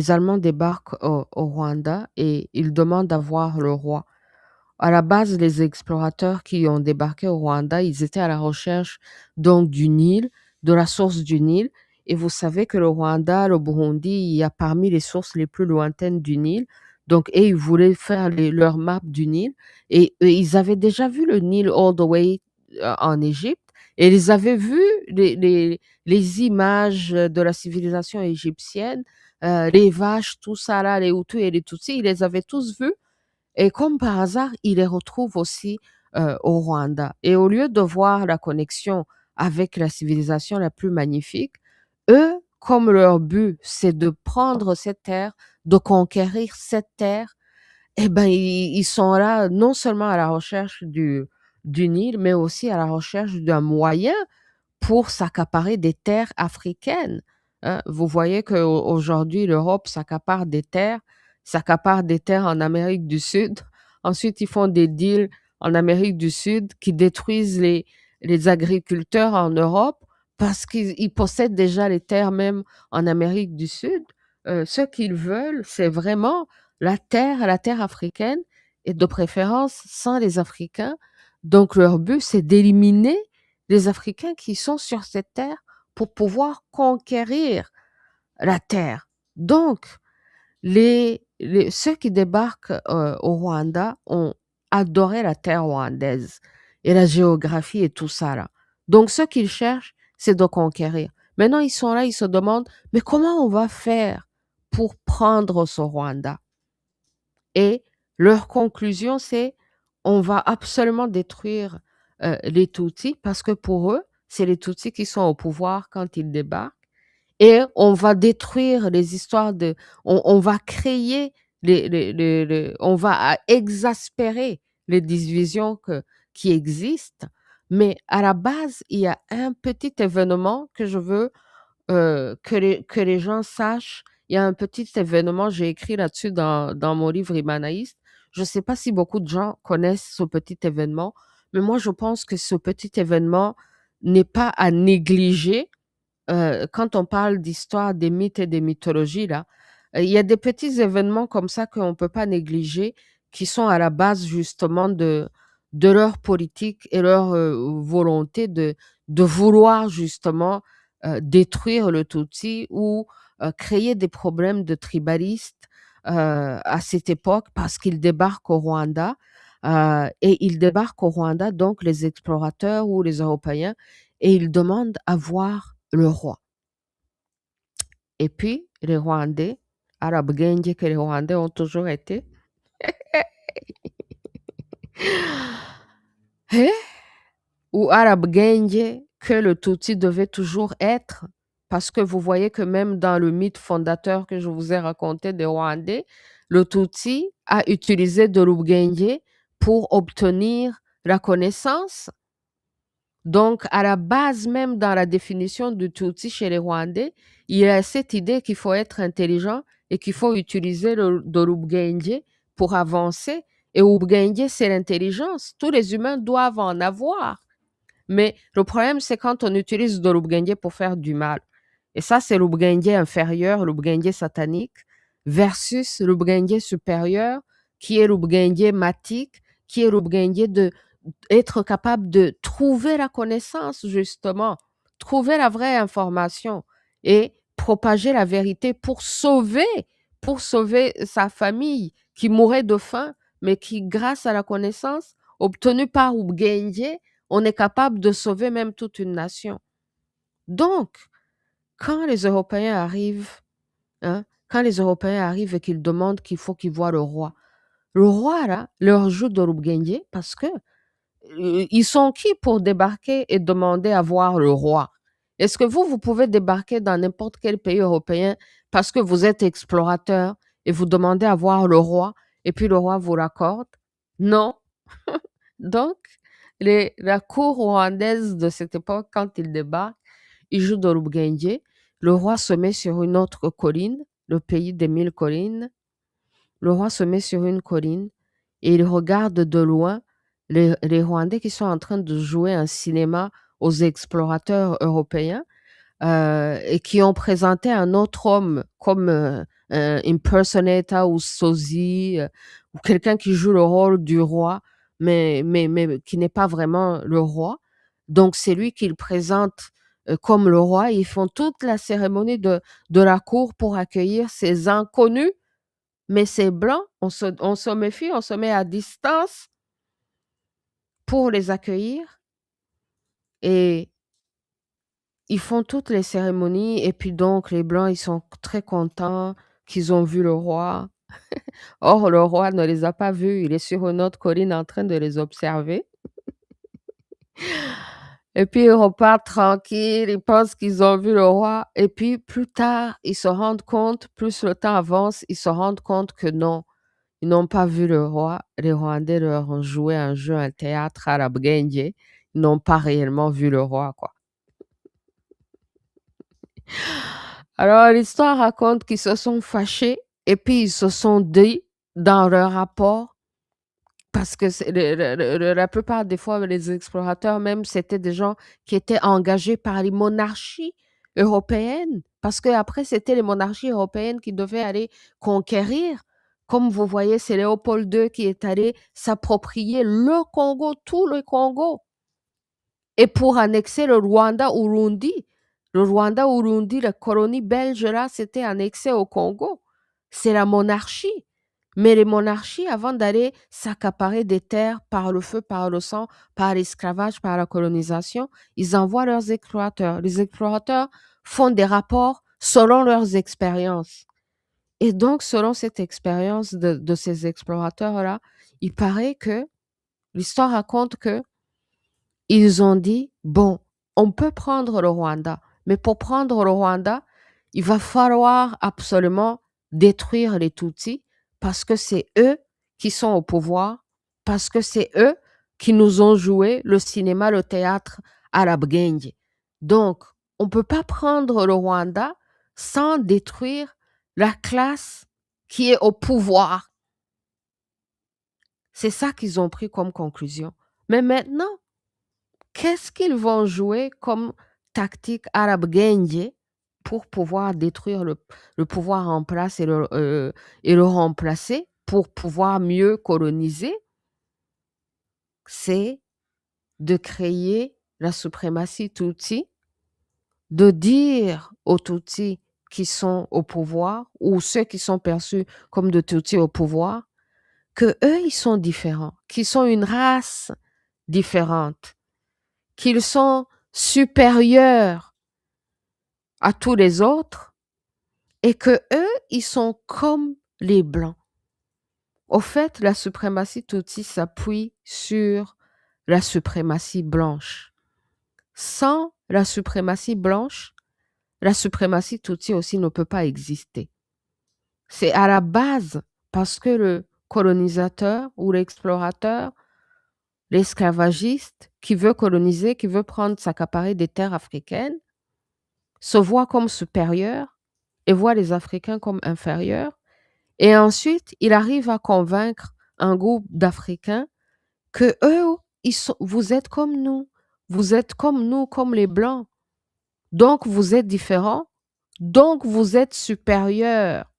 Allemands débarquent au Rwanda et ils demandent à voir le roi. À la base, les explorateurs qui ont débarqué au Rwanda, ils étaient à la recherche donc du Nil, de la source du Nil. Et vous savez que le Rwanda, le Burundi, il y a parmi les sources les plus lointaines du Nil. Donc, et ils voulaient faire leur map du Nil. Et ils avaient déjà vu le Nil all the way en Égypte. Et ils avaient vu les images de la civilisation égyptienne, les vaches, tout ça là, les Hutus et les Tutsis, ils les avaient tous vus. Et comme par hasard, ils les retrouvent aussi au Rwanda. Et au lieu de voir la connexion avec la civilisation la plus magnifique, eux, comme leur but, c'est de prendre cette terre, de conquérir cette terre, eh ben, ils sont là non seulement à la recherche du Nil, mais aussi à la recherche d'un moyen pour s'accaparer des terres africaines, hein. Vous voyez qu'aujourd'hui, l'Europe s'accapare des terres en Amérique du Sud. Ensuite, ils font des deals en Amérique du Sud qui détruisent les agriculteurs en Europe parce qu'ils possèdent déjà les terres même en Amérique du Sud. Ce qu'ils veulent, c'est vraiment la terre africaine, et de préférence sans les Africains. Donc, leur but, c'est d'éliminer les Africains qui sont sur cette terre pour pouvoir conquérir la terre. Donc, ceux qui débarquent au Rwanda ont adoré la terre rwandaise et la géographie et tout ça là. Donc, ce qu'ils cherchent, c'est de conquérir. Maintenant, ils sont là, ils se demandent, mais comment on va faire pour prendre ce Rwanda? Et leur conclusion, c'est: on va absolument détruire les Tutsis, parce que pour eux, c'est les Tutsis qui sont au pouvoir quand ils débarquent, et on va détruire les histoires on va créer on va exaspérer les divisions qui existent. Mais à la base, il y a un petit événement que je veux que les gens sachent. Il y a un petit événement, j'ai écrit là-dessus dans mon livre Imanaïste. Je ne sais pas si beaucoup de gens connaissent ce petit événement, mais moi je pense que ce petit événement n'est pas à négliger. Quand on parle d'histoire, des mythes et des mythologies là, il y a des petits événements comme ça qu'on ne peut pas négliger, qui sont à la base justement de leur politique et leur, volonté de vouloir justement, détruire le Tutsi ou créer des problèmes de tribalistes à cette époque parce qu'ils débarquent au Rwanda. Et ils débarquent au Rwanda, donc les explorateurs ou les Européens, et ils demandent à voir le roi. Et puis, les Rwandais, Arab Genge que les Rwandais ont toujours été, hein, ou Arab Genge que le Tutsi devait toujours être, parce que vous voyez que même dans le mythe fondateur que je vous ai raconté des Rwandais, le Tutsi a utilisé de l'Ubgenge pour obtenir la connaissance. Donc, à la base même dans la définition du Tutsi chez les Rwandais, il y a cette idée qu'il faut être intelligent et qu'il faut utiliser de l'Ubgenge pour avancer. Et Ubgenge, c'est l'intelligence. Tous les humains doivent en avoir. Mais le problème, c'est quand on utilise de l'Ubgenge pour faire du mal. Et ça, c'est l'Ubgenge inférieur, l'Ubgenge satanique, versus l'Ubgenge supérieur, qui est l'Ubgenge matique, qui est l'Ubgenge de être capable de trouver la connaissance, justement, trouver la vraie information et propager la vérité pour sauver sa famille qui mourait de faim, mais qui, grâce à la connaissance obtenue par Ubgenge, on est capable de sauver même toute une nation. Donc, quand les Européens arrivent, quand les Européens arrivent et qu'ils demandent qu'il faut qu'ils voient le roi, là, leur joue de l'Ubgenge parce que ils sont qui pour débarquer et demander à voir le roi? Est-ce que vous pouvez débarquer dans n'importe quel pays européen parce que vous êtes explorateur et vous demandez à voir le roi et puis le roi vous l'accorde? Non. Donc, la cour rwandaise de cette époque, quand ils débarquent, ils jouent de l'Ubgenge. Le roi se met sur une autre colline, le pays des 1000 collines. Le roi se met sur une colline et il regarde de loin les Rwandais qui sont en train de jouer un cinéma aux explorateurs européens et qui ont présenté un autre homme comme un impersonator ou sosie ou quelqu'un qui joue le rôle du roi, mais qui n'est pas vraiment le roi. Donc, c'est lui qu'ils présentent comme le roi. Ils font toute la cérémonie de la cour pour accueillir ces inconnus, mais ces blancs, on se méfie, on se met à distance pour les accueillir et ils font toutes les cérémonies et puis donc les blancs, ils sont très contents qu'ils ont vu le roi. Or, le roi ne les a pas vus, il est sur une autre colline en train de les observer. Et puis ils repartent tranquilles, ils pensent qu'ils ont vu le roi et puis plus tard, ils se rendent compte, plus le temps avance, ils se rendent compte que non, ils n'ont pas vu le roi. Les Rwandais leur ont joué un jeu, un théâtre à la Bwenge. Ils n'ont pas réellement vu le roi, quoi. Alors, l'histoire raconte qu'ils se sont fâchés et puis ils se sont dit dans leur rapport, parce que la plupart des fois, les explorateurs même, c'était des gens qui étaient engagés par les monarchies européennes, parce qu'après, c'était les monarchies européennes qui devaient aller conquérir. Comme vous voyez, c'est Léopold II qui est allé s'approprier le Congo, tout le Congo. Et pour annexer le Rwanda-Urundi, la colonie belge, là, c'était annexé au Congo. C'est la monarchie. Mais les monarchies, avant d'aller s'accaparer des terres par le feu, par le sang, par l'esclavage, par la colonisation, ils envoient leurs explorateurs. Les explorateurs font des rapports selon leurs expériences. Et donc, selon cette expérience de ces explorateurs-là, il paraît que l'histoire raconte que ils ont dit, bon, on peut prendre le Rwanda, mais pour prendre le Rwanda, il va falloir absolument détruire les Tutsis parce que c'est eux qui sont au pouvoir, parce que c'est eux qui nous ont joué le cinéma, le théâtre à la Bwenge. Donc, on ne peut pas prendre le Rwanda sans détruire la classe qui est au pouvoir. C'est ça qu'ils ont pris comme conclusion. Mais maintenant, qu'est-ce qu'ils vont jouer comme tactique arabe Genje pour pouvoir détruire le pouvoir en place et le remplacer pour pouvoir mieux coloniser? C'est de créer la suprématie Tutsi, de dire aux Tutsis qui sont au pouvoir ou ceux qui sont perçus comme de Tutsis au pouvoir, que eux, ils sont différents, qu'ils sont une race différente, qu'ils sont supérieurs à tous les autres et que eux, ils sont comme les Blancs. Au fait, la suprématie Tutsi s'appuie sur la suprématie blanche. Sans la suprématie blanche, la suprématie Tutsi aussi ne peut pas exister. C'est à la base parce que le colonisateur ou l'explorateur, l'esclavagiste qui veut coloniser, qui veut prendre s'accaparer des terres africaines, se voit comme supérieur et voit les Africains comme inférieurs. Et ensuite, il arrive à convaincre un groupe d'Africains que eux, vous êtes comme nous. Vous êtes comme nous, comme les Blancs. Donc, vous êtes différents. Donc, vous êtes supérieurs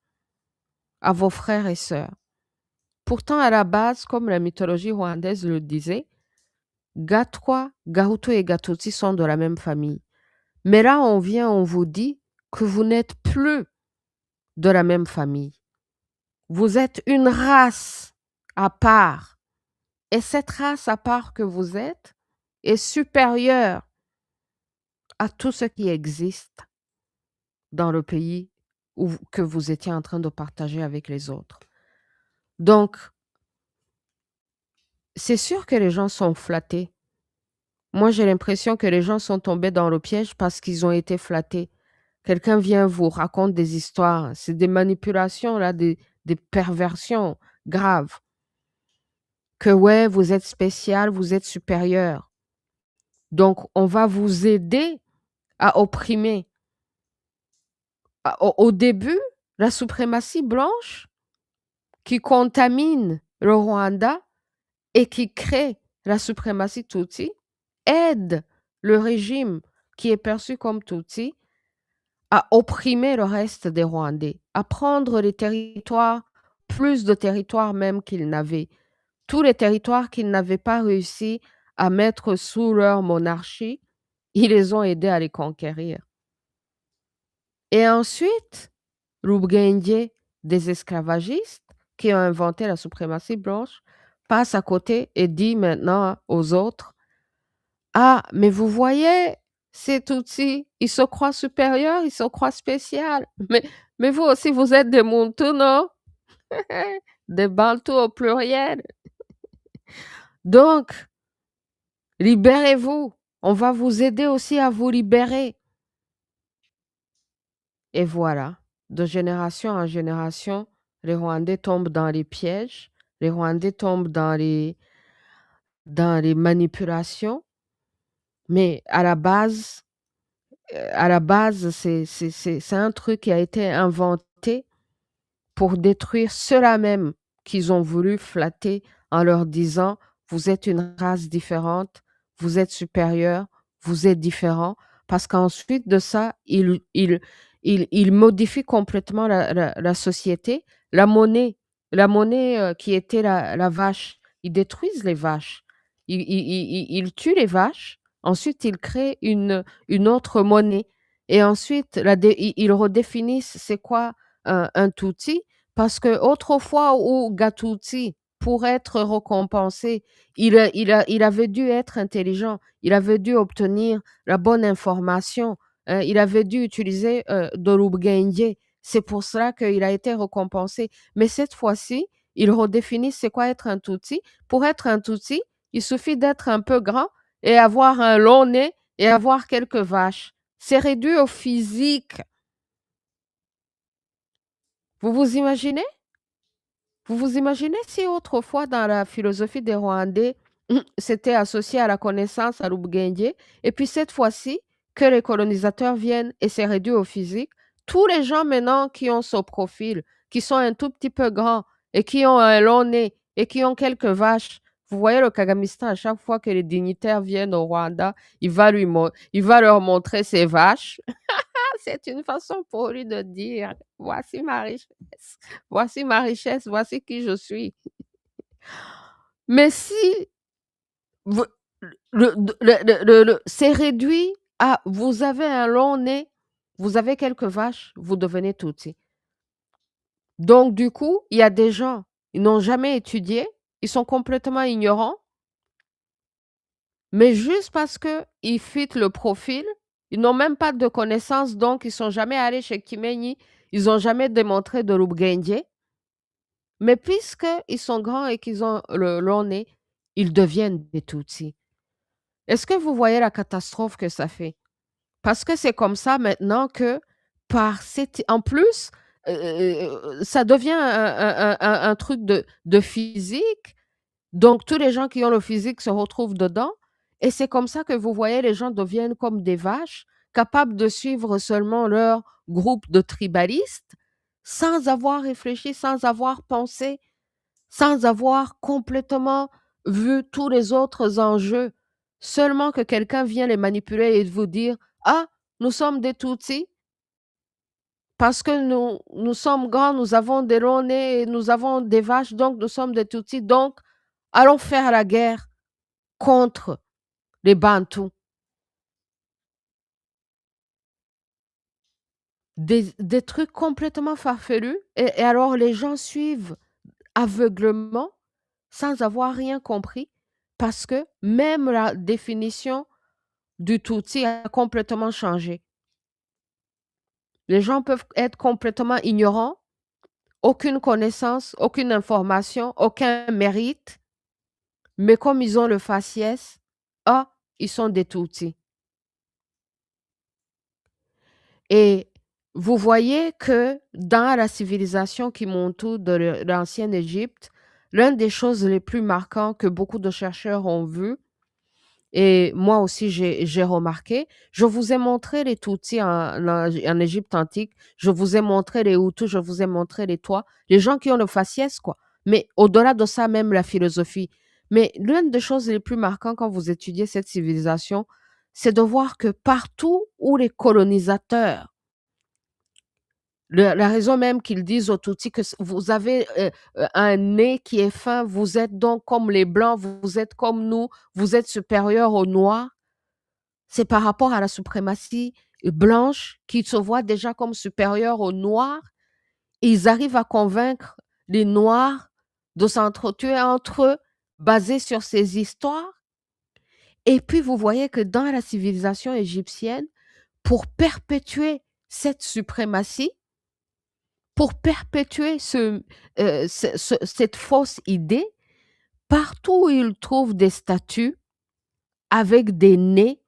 à vos frères et sœurs. Pourtant, à la base, comme la mythologie rwandaise le disait, Gatwa, Gahutu et Gatutsi sont de la même famille. Mais là, on vous dit que vous n'êtes plus de la même famille. Vous êtes une race à part. Et cette race à part que vous êtes est supérieure à tout ce qui existe dans le pays que vous étiez en train de partager avec les autres. Donc, c'est sûr que les gens sont flattés. Moi, j'ai l'impression que les gens sont tombés dans le piège parce qu'ils ont été flattés. Quelqu'un vient vous raconte des histoires. C'est des manipulations, là, des perversions graves. Que ouais, vous êtes spécial, vous êtes supérieur. Donc, on va vous aider à opprimer. Au début, la suprématie blanche qui contamine le Rwanda et qui crée la suprématie Tutsi aide le régime qui est perçu comme Tutsi à opprimer le reste des Rwandais, à prendre les territoires, plus de territoires même qu'ils n'avaient. Tous les territoires qu'ils n'avaient pas réussi à mettre sous leur monarchie, ils les ont aidés à les conquérir. Et ensuite, Rubgenge, des esclavagistes qui ont inventé la suprématie blanche, passe à côté et dit maintenant aux autres, ah, mais vous voyez, ces Tutsis, ils se croient supérieurs, ils se croient spéciaux. Mais vous aussi, vous êtes des Muntu, non? Des Bantous au pluriel. Donc, libérez-vous. On va vous aider aussi à vous libérer. Et voilà, de génération en génération, les Rwandais tombent dans les pièges, les Rwandais tombent dans les manipulations, mais à la base, c'est un truc qui a été inventé pour détruire ceux-là même qu'ils ont voulu flatter en leur disant: «Vous êtes une race différente, vous êtes supérieur, vous êtes différent». Parce qu'ensuite de ça, ils modifient complètement la société. La monnaie, qui était la vache, ils détruisent les vaches. Ils tuent les vaches, ensuite ils créent une autre monnaie et ensuite ils redéfinissent c'est quoi un Tutsi parce que autrefois où Gattuti, pour être récompensé, il avait dû être intelligent, il avait dû obtenir la bonne information, il avait dû utiliser de l'Ubgenge. C'est pour cela qu'il a été récompensé. Mais cette fois-ci, il redéfinit c'est quoi être un Tutsi. Pour être un Tutsi, il suffit d'être un peu grand et avoir un long nez et avoir quelques vaches. C'est réduit au physique. Vous vous imaginez? Vous vous imaginez si autrefois dans la philosophie des Rwandais, c'était associé à la connaissance, à l'Ubgenge, et puis cette fois-ci, que les colonisateurs viennent et c'est réduit au physique, tous les gens maintenant qui ont ce profil, qui sont un tout petit peu grands et qui ont un long nez et qui ont quelques vaches, vous voyez le Kagamistan, à chaque fois que les dignitaires viennent au Rwanda, il va leur montrer ses vaches. C'est une façon pour lui de dire, voici ma richesse, voici ma richesse, voici qui je suis. Mais si vous- c'est réduit à vous avez un long nez Vous avez quelques vaches, vous devenez Tutsi. Donc du coup, il y a des gens, ils n'ont jamais étudié, ils sont complètement ignorants, mais juste parce qu'ils fit le profil, ils n'ont même pas de connaissances, donc ils sont jamais allés chez Kimenyi, ils n'ont jamais démontré de l'Ubgenje. Mais puisqu'ils sont grands et qu'ils ont le long nez, ils deviennent des Tutsis. Est-ce que vous voyez la catastrophe que ça fait? Parce que c'est comme ça maintenant que en plus, ça devient un truc de physique. Donc tous les gens qui ont le physique se retrouvent dedans et c'est comme ça que vous voyez les gens deviennent comme des vaches, capables de suivre seulement leur groupe de tribalistes, sans avoir réfléchi, sans avoir pensé, sans avoir complètement vu tous les autres enjeux. Seulement que quelqu'un vient les manipuler et vous dire: «Ah, nous sommes des Tutsis parce que nous sommes grands, nous avons des longs nez et nous avons des vaches, donc nous sommes des Tutsis, donc allons faire la guerre contre les Bantous». Des trucs complètement farfelus et alors les gens suivent aveuglement sans avoir rien compris parce que même la définition du Tutsi a complètement changé. Les gens peuvent être complètement ignorants, aucune connaissance, aucune information, aucun mérite, mais comme ils ont le faciès, ah, ils sont des Tutsis. Et vous voyez que dans la civilisation qui m'entoure de l'ancienne Égypte, l'une des choses les plus marquantes que beaucoup de chercheurs ont vues, et moi aussi j'ai remarqué, je vous ai montré les Tutsis en Égypte antique, je vous ai montré les Hutus, je vous ai montré les Tois, les gens qui ont le faciès, quoi. Mais au-delà de ça, même la philosophie. Mais l'une des choses les plus marquantes quand vous étudiez cette civilisation, c'est de voir que partout où les colonisateurs la raison même qu'ils disent aux Tutsis que vous avez un nez qui est fin, vous êtes donc comme les Blancs, vous êtes comme nous, vous êtes supérieurs aux Noirs, c'est par rapport à la suprématie blanche qui se voit déjà comme supérieure aux Noirs. Ils arrivent à convaincre les Noirs de s'entretuer entre eux, basés sur ces histoires. Et puis, vous voyez que dans la civilisation égyptienne, pour perpétuer cette suprématie, pour perpétuer cette fausse idée, partout où ils trouvent des statues avec des nez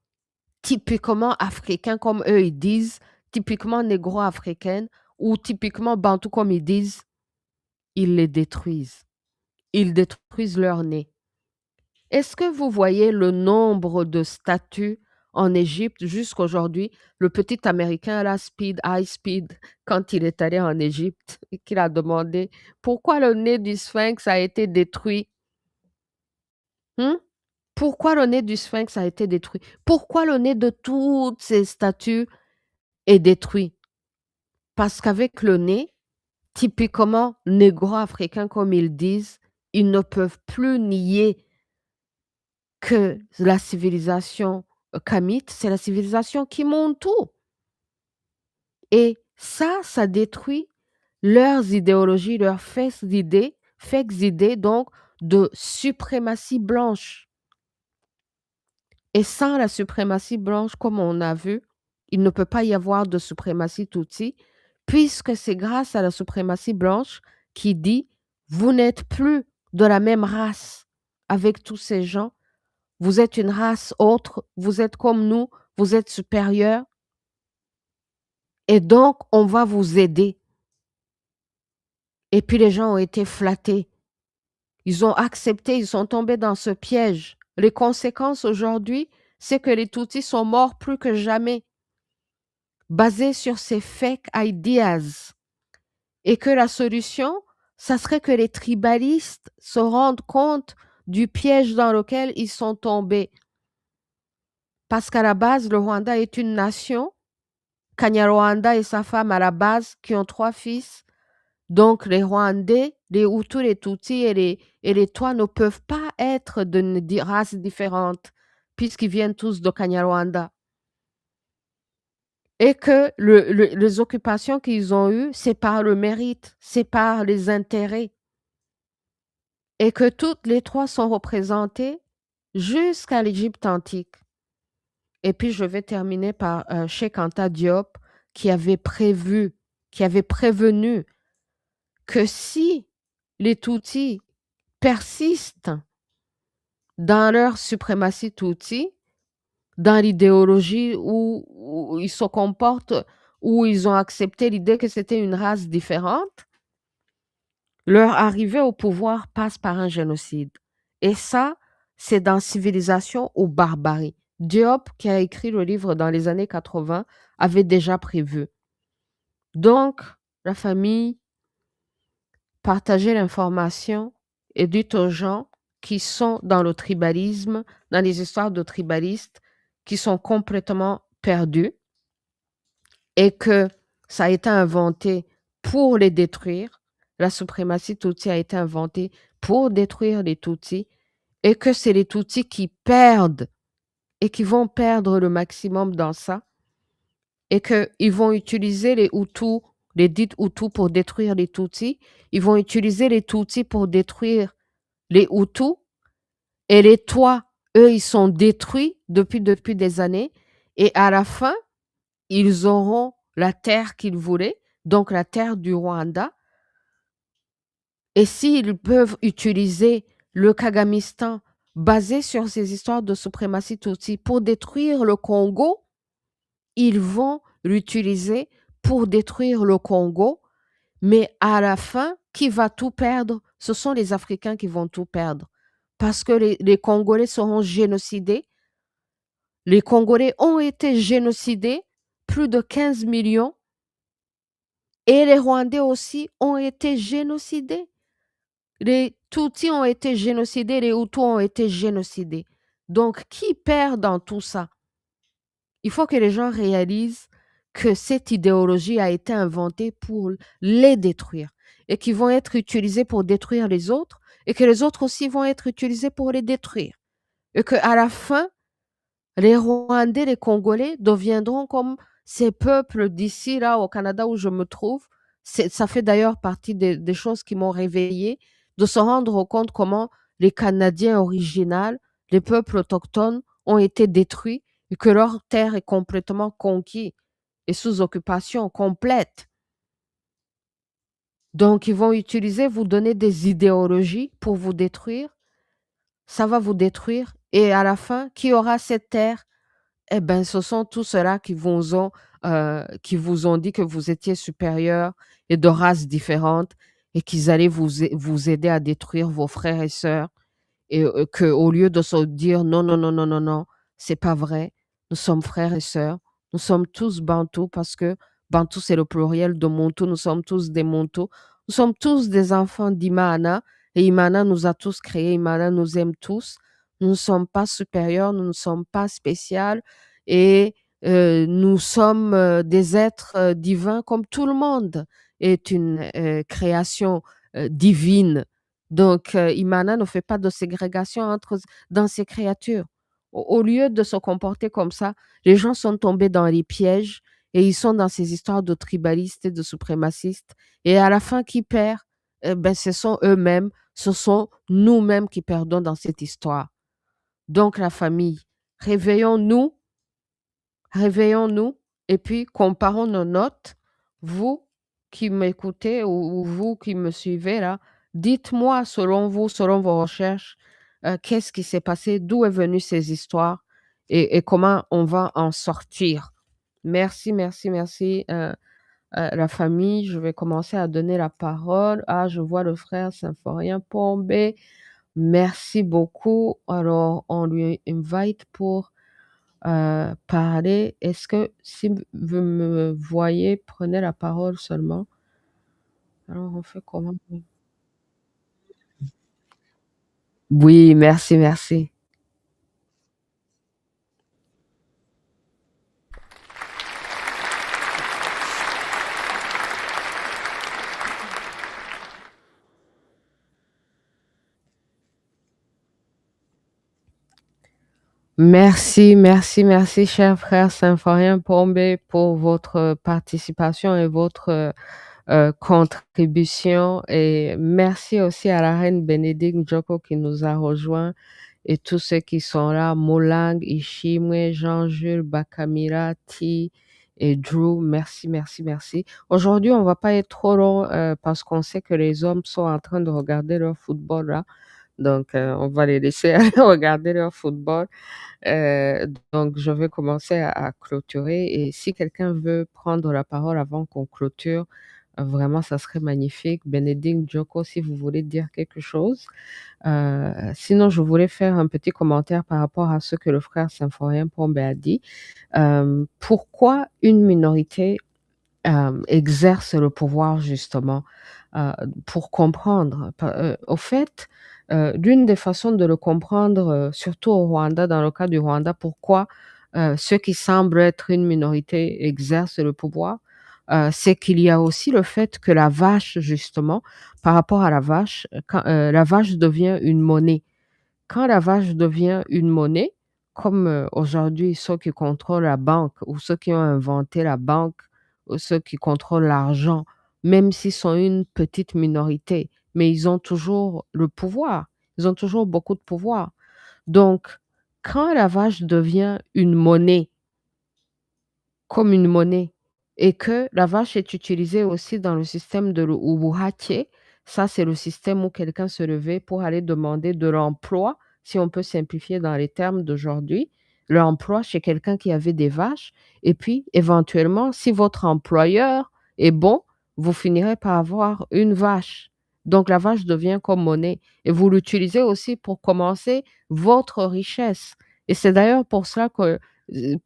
typiquement africains, comme eux ils disent, typiquement négro-africaines ou typiquement bantou, comme ils disent, ils les détruisent. Ils détruisent leur nez. Est-ce que vous voyez le nombre de statues en Égypte jusqu'aujourd'hui? Le petit Américain, là, High Speed, quand il est allé en Égypte et qu'il a demandé pourquoi le nez du sphinx a été détruit. Hein? Pourquoi le nez du sphinx a été détruit? Pourquoi le nez de toutes ces statues est détruit? Parce qu'avec le nez, typiquement négro-africain comme ils disent, ils ne peuvent plus nier que la civilisation kamite, c'est la civilisation qui monte tout. Et ça détruit leurs idéologies, leurs fakes idées donc de suprématie blanche. Et sans la suprématie blanche, comme on a vu, il ne peut pas y avoir de suprématie tutsi, puisque c'est grâce à la suprématie blanche qui dit: «Vous n'êtes plus de la même race avec tous ces gens, vous êtes une race autre, vous êtes comme nous, vous êtes supérieurs et donc on va vous aider». Et puis les gens ont été flattés. Ils ont accepté, ils sont tombés dans ce piège. Les conséquences aujourd'hui, c'est que les Tutsis sont morts plus que jamais, basés sur ces fake ideas. Et que la solution, ça serait que les tribalistes se rendent compte du piège dans lequel ils sont tombés. Parce qu'à la base, le Rwanda est une nation. Kanyarwanda et sa femme à la base, qui ont 3 fils. Donc les Rwandais, les Hutus, les Tutsis et les Twa ne peuvent pas être de races différentes, puisqu'ils viennent tous de Kanyarwanda. et que les occupations qu'ils ont eues, c'est par le mérite, c'est par les intérêts, et que toutes les trois sont représentées jusqu'à l'Égypte antique. Et puis, je vais terminer par Cheikh Anta Diop qui avait prévu, qui avait prévenu que si les Tutsis persistent dans leur suprématie Tutsi, dans l'idéologie où ils se comportent, où ils ont accepté l'idée que c'était une race différente, leur arrivée au pouvoir passe par un génocide. Et ça, c'est dans Civilisation ou barbarie. Diop, qui a écrit le livre dans les années 80, avait déjà prévu. Donc, la famille, partagez l'information et dites aux gens qui sont dans le tribalisme, dans les histoires de tribalistes, qui sont complètement perdus et que ça a été inventé pour les détruire. La suprématie Tutsi a été inventée pour détruire les Tutsis et que c'est les Tutsis qui perdent et qui vont perdre le maximum dans ça et qu'ils vont utiliser les Hutus, les dites Hutus pour détruire les Tutsis. Ils vont utiliser les Tutsis pour détruire les Hutus et les toits, eux, ils sont détruits depuis des années et à la fin, ils auront la terre qu'ils voulaient, donc la terre du Rwanda. Et s'ils peuvent utiliser le Kagamistan basé sur ces histoires de suprématie Tutsi pour détruire le Congo, ils vont l'utiliser pour détruire le Congo. Mais à la fin, qui va tout perdre? Ce sont les Africains qui vont tout perdre. Parce que les Congolais seront génocidés. Les Congolais ont été génocidés, plus de 15 millions. Et les Rwandais aussi ont été génocidés. Les Tutsis ont été génocidés, les Hutus ont été génocidés. Donc, qui perd dans tout ça? Il faut que les gens réalisent que cette idéologie a été inventée pour les détruire et qu'ils vont être utilisés pour détruire les autres et que les autres aussi vont être utilisés pour les détruire. Et qu'à la fin, les Rwandais, les Congolais deviendront comme ces peuples d'ici, là, au Canada où je me trouve. Ça fait d'ailleurs partie des choses qui m'ont réveillée, de se rendre compte comment les Canadiens originaux, les peuples autochtones, ont été détruits et que leur terre est complètement conquise et sous occupation complète. Donc, ils vont utiliser, vous donner des idéologies pour vous détruire. Ça va vous détruire. Et à la fin, qui aura cette terre? Eh ben, ce sont tous ceux-là qui vous ont dit que vous étiez supérieurs et de races différentes et qu'ils allaient vous aider à détruire vos frères et sœurs et qu'au lieu de se dire non, non, non, non, non, non, c'est pas vrai, nous sommes frères et sœurs, nous sommes tous Bantous parce que Bantou c'est le pluriel de Montou, nous sommes tous des Montous, nous sommes tous des enfants d'Imana et Imana nous a tous créés, Imana nous aime tous, nous ne sommes pas supérieurs, nous ne sommes pas spéciaux et nous sommes des êtres divins comme tout le monde est une création divine. Donc, Imana ne fait pas de ségrégation dans ces créatures. Au lieu de se comporter comme ça, les gens sont tombés dans les pièges et ils sont dans ces histoires de tribalistes et de suprémacistes. Et à la fin, qui perd? Ben, ce sont eux-mêmes, ce sont nous-mêmes qui perdons dans cette histoire. Donc, la famille, réveillons-nous, réveillons-nous et puis comparons nos notes. Vous qui m'écoutez ou vous qui me suivez là, dites-moi selon vous, selon vos recherches, qu'est-ce qui s'est passé, d'où est venue ces histoires et comment on va en sortir. Merci, merci, merci, la famille. Je vais commencer à donner la parole. Ah, je vois le frère Symphorien Pombé. Merci beaucoup. Alors, on lui invite pour parler. Est-ce que si vous me voyez, prenez la parole seulement. Alors, on fait comment? Oui, merci, merci. Merci, merci, merci, cher frère Symphorien Pombé, pour votre participation et votre contribution. Et merci aussi à la reine Bénédicte Njoko qui nous a rejoints et tous ceux qui sont là, Molang, Ishimwe, Jean-Jules, Bakamira, T et Drew. Merci, merci, merci. Aujourd'hui, on va pas être trop long parce qu'on sait que les hommes sont en train de regarder leur football là. Donc, on va les laisser aller regarder leur football. Donc, je vais commencer à clôturer. Et si quelqu'un veut prendre la parole avant qu'on clôture, vraiment, ça serait magnifique. Bénédicte Joko, si vous voulez dire quelque chose. Sinon, je voulais faire un petit commentaire par rapport à ce que le frère Symphorien Pombe a dit. Pourquoi une minorité exerce le pouvoir justement pour comprendre. Au fait, l'une des façons de le comprendre, surtout au Rwanda, dans le cas du Rwanda, pourquoi ceux qui semblent être une minorité exercent le pouvoir, c'est qu'il y a aussi le fait que la vache, justement, par rapport à la vache, quand, la vache devient une monnaie. Quand la vache devient une monnaie, comme aujourd'hui ceux qui contrôlent la banque ou ceux qui ont inventé la banque ou ceux qui contrôlent l'argent, même s'ils sont une petite minorité, mais ils ont toujours le pouvoir. Ils ont toujours beaucoup de pouvoir. Donc, quand la vache devient une monnaie, comme une monnaie et que la vache est utilisée aussi dans le système de l'Ubuhake. Ça, c'est le système où quelqu'un se levait pour aller demander de l'emploi, si on peut simplifier dans les termes d'aujourd'hui, l'emploi chez quelqu'un qui avait des vaches. Et puis, éventuellement, si votre employeur est bon, vous finirez par avoir une vache. Donc, la vache devient comme monnaie. Et vous l'utilisez aussi pour commencer votre richesse. Et c'est d'ailleurs pour cela que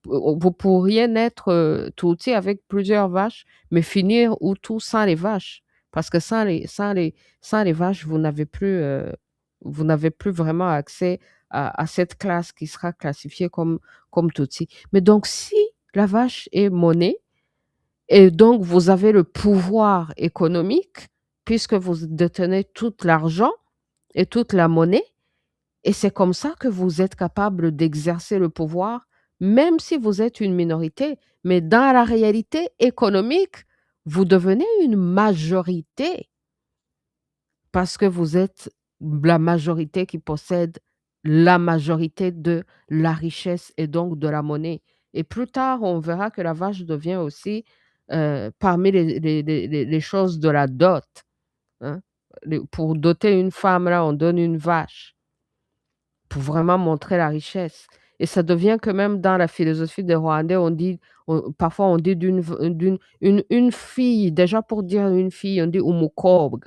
vous pourriez naître Tutsi avec plusieurs vaches, mais finir Hutu sans les vaches. Parce que sans les vaches, vous n'avez plus vraiment accès à cette classe qui sera classifiée comme Tutsi. Mais donc, si la vache est monnaie, et donc vous avez le pouvoir économique, puisque vous détenez tout l'argent et toute la monnaie, et c'est comme ça que vous êtes capable d'exercer le pouvoir, même si vous êtes une minorité. Mais dans la réalité économique, vous devenez une majorité parce que vous êtes la majorité qui possède la majorité de la richesse et donc de la monnaie. Et plus tard, on verra que la vache devient aussi parmi les choses de la dot, hein. Pour doter une femme, là, on donne une vache pour vraiment montrer la richesse. Et ça devient que même dans la philosophie des Rwandais, parfois on dit une fille, déjà pour dire une fille, on dit umukobwa.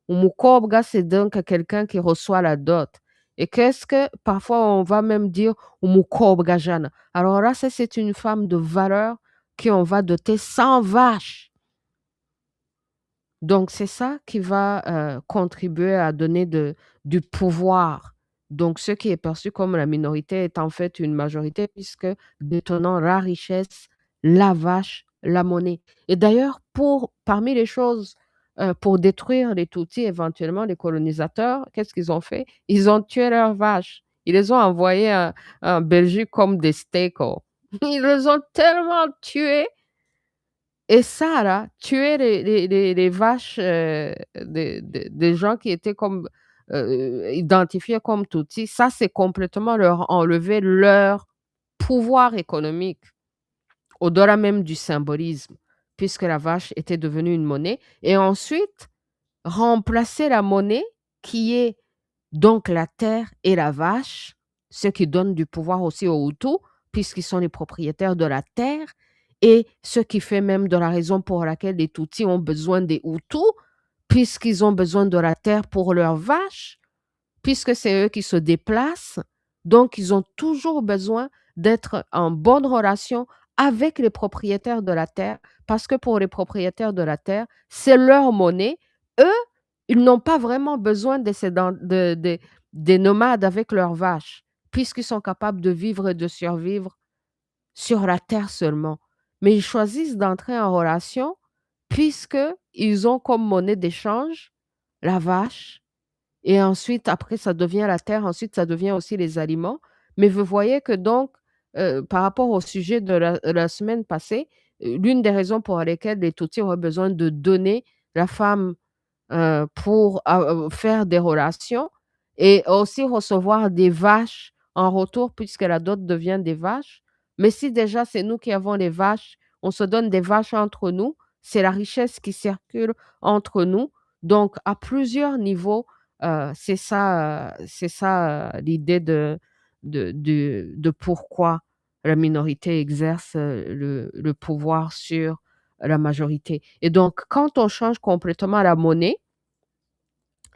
Umukobwa, c'est donc quelqu'un qui reçoit la dot. Et qu'est-ce que parfois on va même dire umukobwa jana. Alors là, ça, c'est une femme de valeur qu'on va doter 100 vaches. Donc, c'est ça qui va contribuer à donner du pouvoir. Donc, ce qui est perçu comme la minorité est en fait une majorité puisque détenant la richesse, la vache, la monnaie. Et d'ailleurs, parmi les choses pour détruire les Tutsis, éventuellement les colonisateurs, qu'est-ce qu'ils ont fait? Ils ont tué leurs vaches. Ils les ont envoyées en Belgique comme des steaks. Ils les ont tellement tués et ça là, tuer les vaches, des gens qui étaient comme, identifiés comme Tutsis, ça c'est complètement leur enlever leur pouvoir économique, au-delà même du symbolisme, puisque la vache était devenue une monnaie et ensuite remplacer la monnaie qui est donc la terre et la vache, ce qui donne du pouvoir aussi aux Hutus, puisqu'ils sont les propriétaires de la terre, et ce qui fait même de la raison pour laquelle les Tutsis ont besoin des Hutus, puisqu'ils ont besoin de la terre pour leurs vaches, puisque c'est eux qui se déplacent. Donc, ils ont toujours besoin d'être en bonne relation avec les propriétaires de la terre, parce que pour les propriétaires de la terre, c'est leur monnaie. Eux, ils n'ont pas vraiment besoin des nomades avec leurs vaches, puisqu'ils sont capables de vivre et de survivre sur la terre seulement. Mais ils choisissent d'entrer en relation puisqu'ils ont comme monnaie d'échange la vache et ensuite, après, ça devient la terre, ensuite, ça devient aussi les aliments. Mais vous voyez que donc, par rapport au sujet de la semaine passée, l'une des raisons pour lesquelles les Tutsis auraient besoin de donner la femme pour faire des relations et aussi recevoir des vaches en retour puisque la dot devient des vaches. Mais si déjà c'est nous qui avons les vaches, on se donne des vaches entre nous, c'est la richesse qui circule entre nous. Donc à plusieurs niveaux, c'est ça, l'idée de pourquoi la minorité exerce, le pouvoir sur la majorité. Et donc, quand on change complètement la monnaie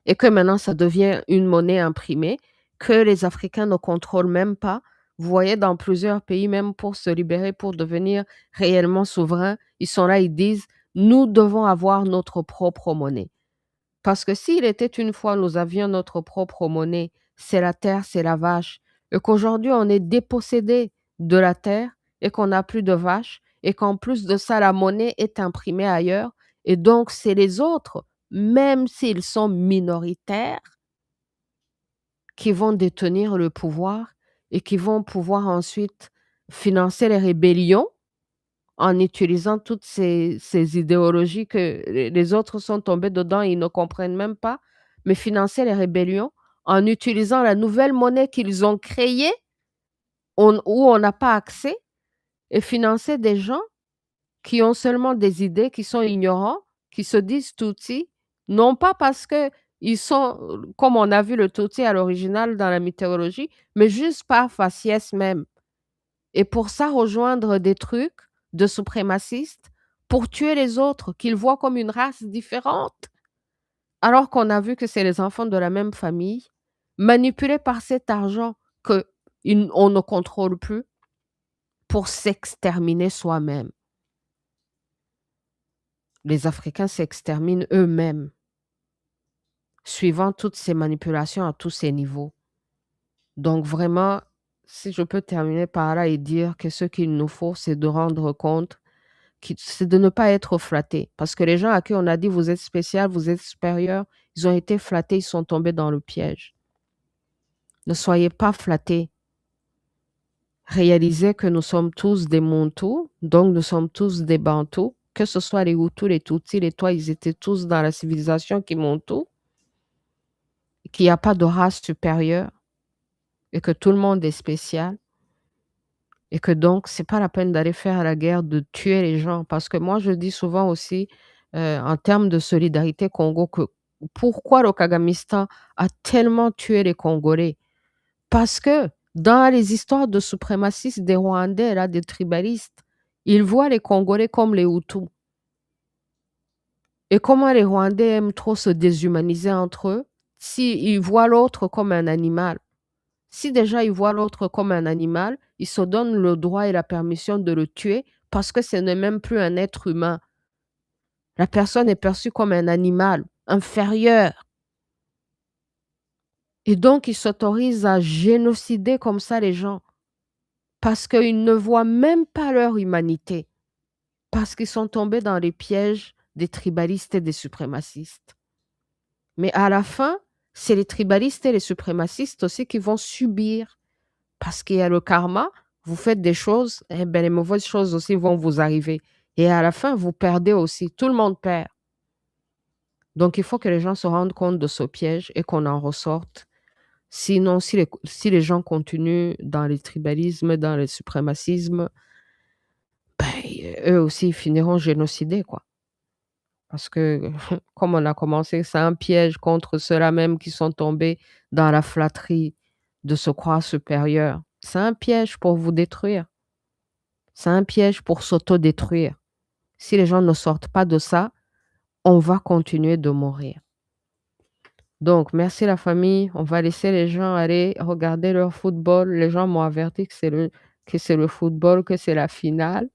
et que maintenant ça devient une monnaie imprimée que les Africains ne contrôlent même pas, vous voyez dans plusieurs pays, même pour se libérer, pour devenir réellement souverains, ils sont là, ils disent, nous devons avoir notre propre monnaie. Parce que s'il était une fois, nous avions notre propre monnaie, c'est la terre, c'est la vache, et qu'aujourd'hui on est dépossédé de la terre et qu'on n'a plus de vaches, et qu'en plus de ça, la monnaie est imprimée ailleurs, et donc c'est les autres, même s'ils sont minoritaires, qui vont détenir le pouvoir et qui vont pouvoir ensuite financer les rébellions en utilisant toutes ces idéologies que les autres sont tombés dedans et ils ne comprennent même pas, mais financer les rébellions en utilisant la nouvelle monnaie qu'ils ont créée, où on n'a pas accès, et financer des gens qui ont seulement des idées, qui sont ignorants, qui se disent Tutsis, non pas parce que ils sont, comme on a vu le Tutsi à l'original dans la mythologie, mais juste par faciès même. Et pour ça, rejoindre des trucs de suprémacistes pour tuer les autres, qu'ils voient comme une race différente, alors qu'on a vu que c'est les enfants de la même famille, manipulés par cet argent qu'on ne contrôle plus pour s'exterminer soi-même. Les Africains s'exterminent eux-mêmes, suivant toutes ces manipulations à tous ces niveaux. Donc vraiment, si je peux terminer par là et dire que ce qu'il nous faut, c'est de rendre compte c'est de ne pas être flatté. Parce que les gens à qui on a dit vous êtes spécial, vous êtes supérieur, ils ont été flattés, ils sont tombés dans le piège. Ne soyez pas flattés. Réalisez que nous sommes tous des Montous, donc nous sommes tous des Bantous, que ce soit les Hutus, les Tutsis, les Tois, ils étaient tous dans la civilisation qui Montou, qu'il n'y a pas de race supérieure et que tout le monde est spécial. Et que donc, c'est pas la peine d'aller faire la guerre, de tuer les gens. Parce que moi, je dis souvent aussi, en termes de solidarité Congo, que pourquoi le Kagamistan a tellement tué les Congolais? Parce que dans les histoires de suprémacistes des Rwandais, là, des tribalistes, ils voient les Congolais comme les Hutus. Et comment les Rwandais aiment trop se déshumaniser entre eux, s'ils voient l'autre comme un animal. Si déjà ils voient l'autre comme un animal, ils se donnent le droit et la permission de le tuer parce que ce n'est même plus un être humain. La personne est perçue comme un animal inférieur. Et donc, ils s'autorisent à génocider comme ça les gens parce qu'ils ne voient même pas leur humanité, parce qu'ils sont tombés dans les pièges des tribalistes et des suprémacistes. Mais à la fin, c'est les tribalistes et les suprémacistes aussi qui vont subir. Parce qu'il y a le karma, vous faites des choses, eh ben, les mauvaises choses aussi vont vous arriver. Et à la fin, vous perdez aussi. Tout le monde perd. Donc, il faut que les gens se rendent compte de ce piège et qu'on en ressorte. Sinon, si les gens continuent dans les tribalismes, dans le suprémacisme, ben, eux aussi ils finiront génocidés, quoi. Parce que, comme on a commencé, c'est un piège contre ceux-là même qui sont tombés dans la flatterie de se croire supérieurs. C'est un piège pour vous détruire. C'est un piège pour s'autodétruire. Si les gens ne sortent pas de ça, on va continuer de mourir. Donc, merci la famille. On va laisser les gens aller regarder leur football. Les gens m'ont averti que c'est le football, que c'est la finale.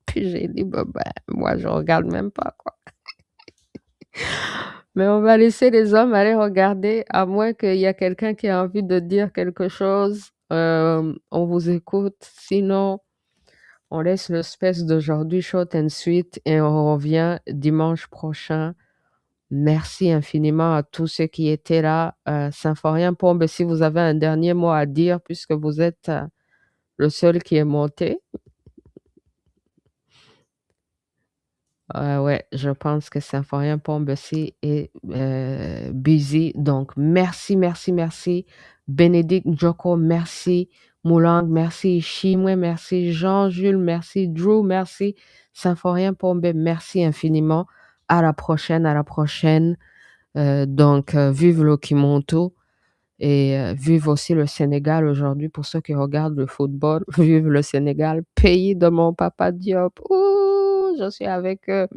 Puis j'ai dit, bah, moi, je regarde même pas, quoi. Mais on va laisser les hommes aller regarder, à moins qu'il y a quelqu'un qui a envie de dire quelque chose. On vous écoute. Sinon, on laisse le space d'aujourd'hui short and sweet et on revient dimanche prochain, Merci infiniment à tous ceux qui étaient là. Symphorien Pombe, si vous avez un dernier mot à dire, puisque vous êtes le seul qui est monté. Ouais, je pense que Symphorien Pombe-si est busy. Donc, merci, merci, merci. Bénédicte Njoko, merci. Moulang, merci. Chimwe, merci. Jean-Jules, merci. Drew, merci. Symphorien Pombe, merci infiniment. À la prochaine, à la prochaine. Donc, vive l'Okimoto et vive aussi le Sénégal aujourd'hui pour ceux qui regardent le football. Vive le Sénégal, pays de mon papa Diop. Ouh, je suis avec eux.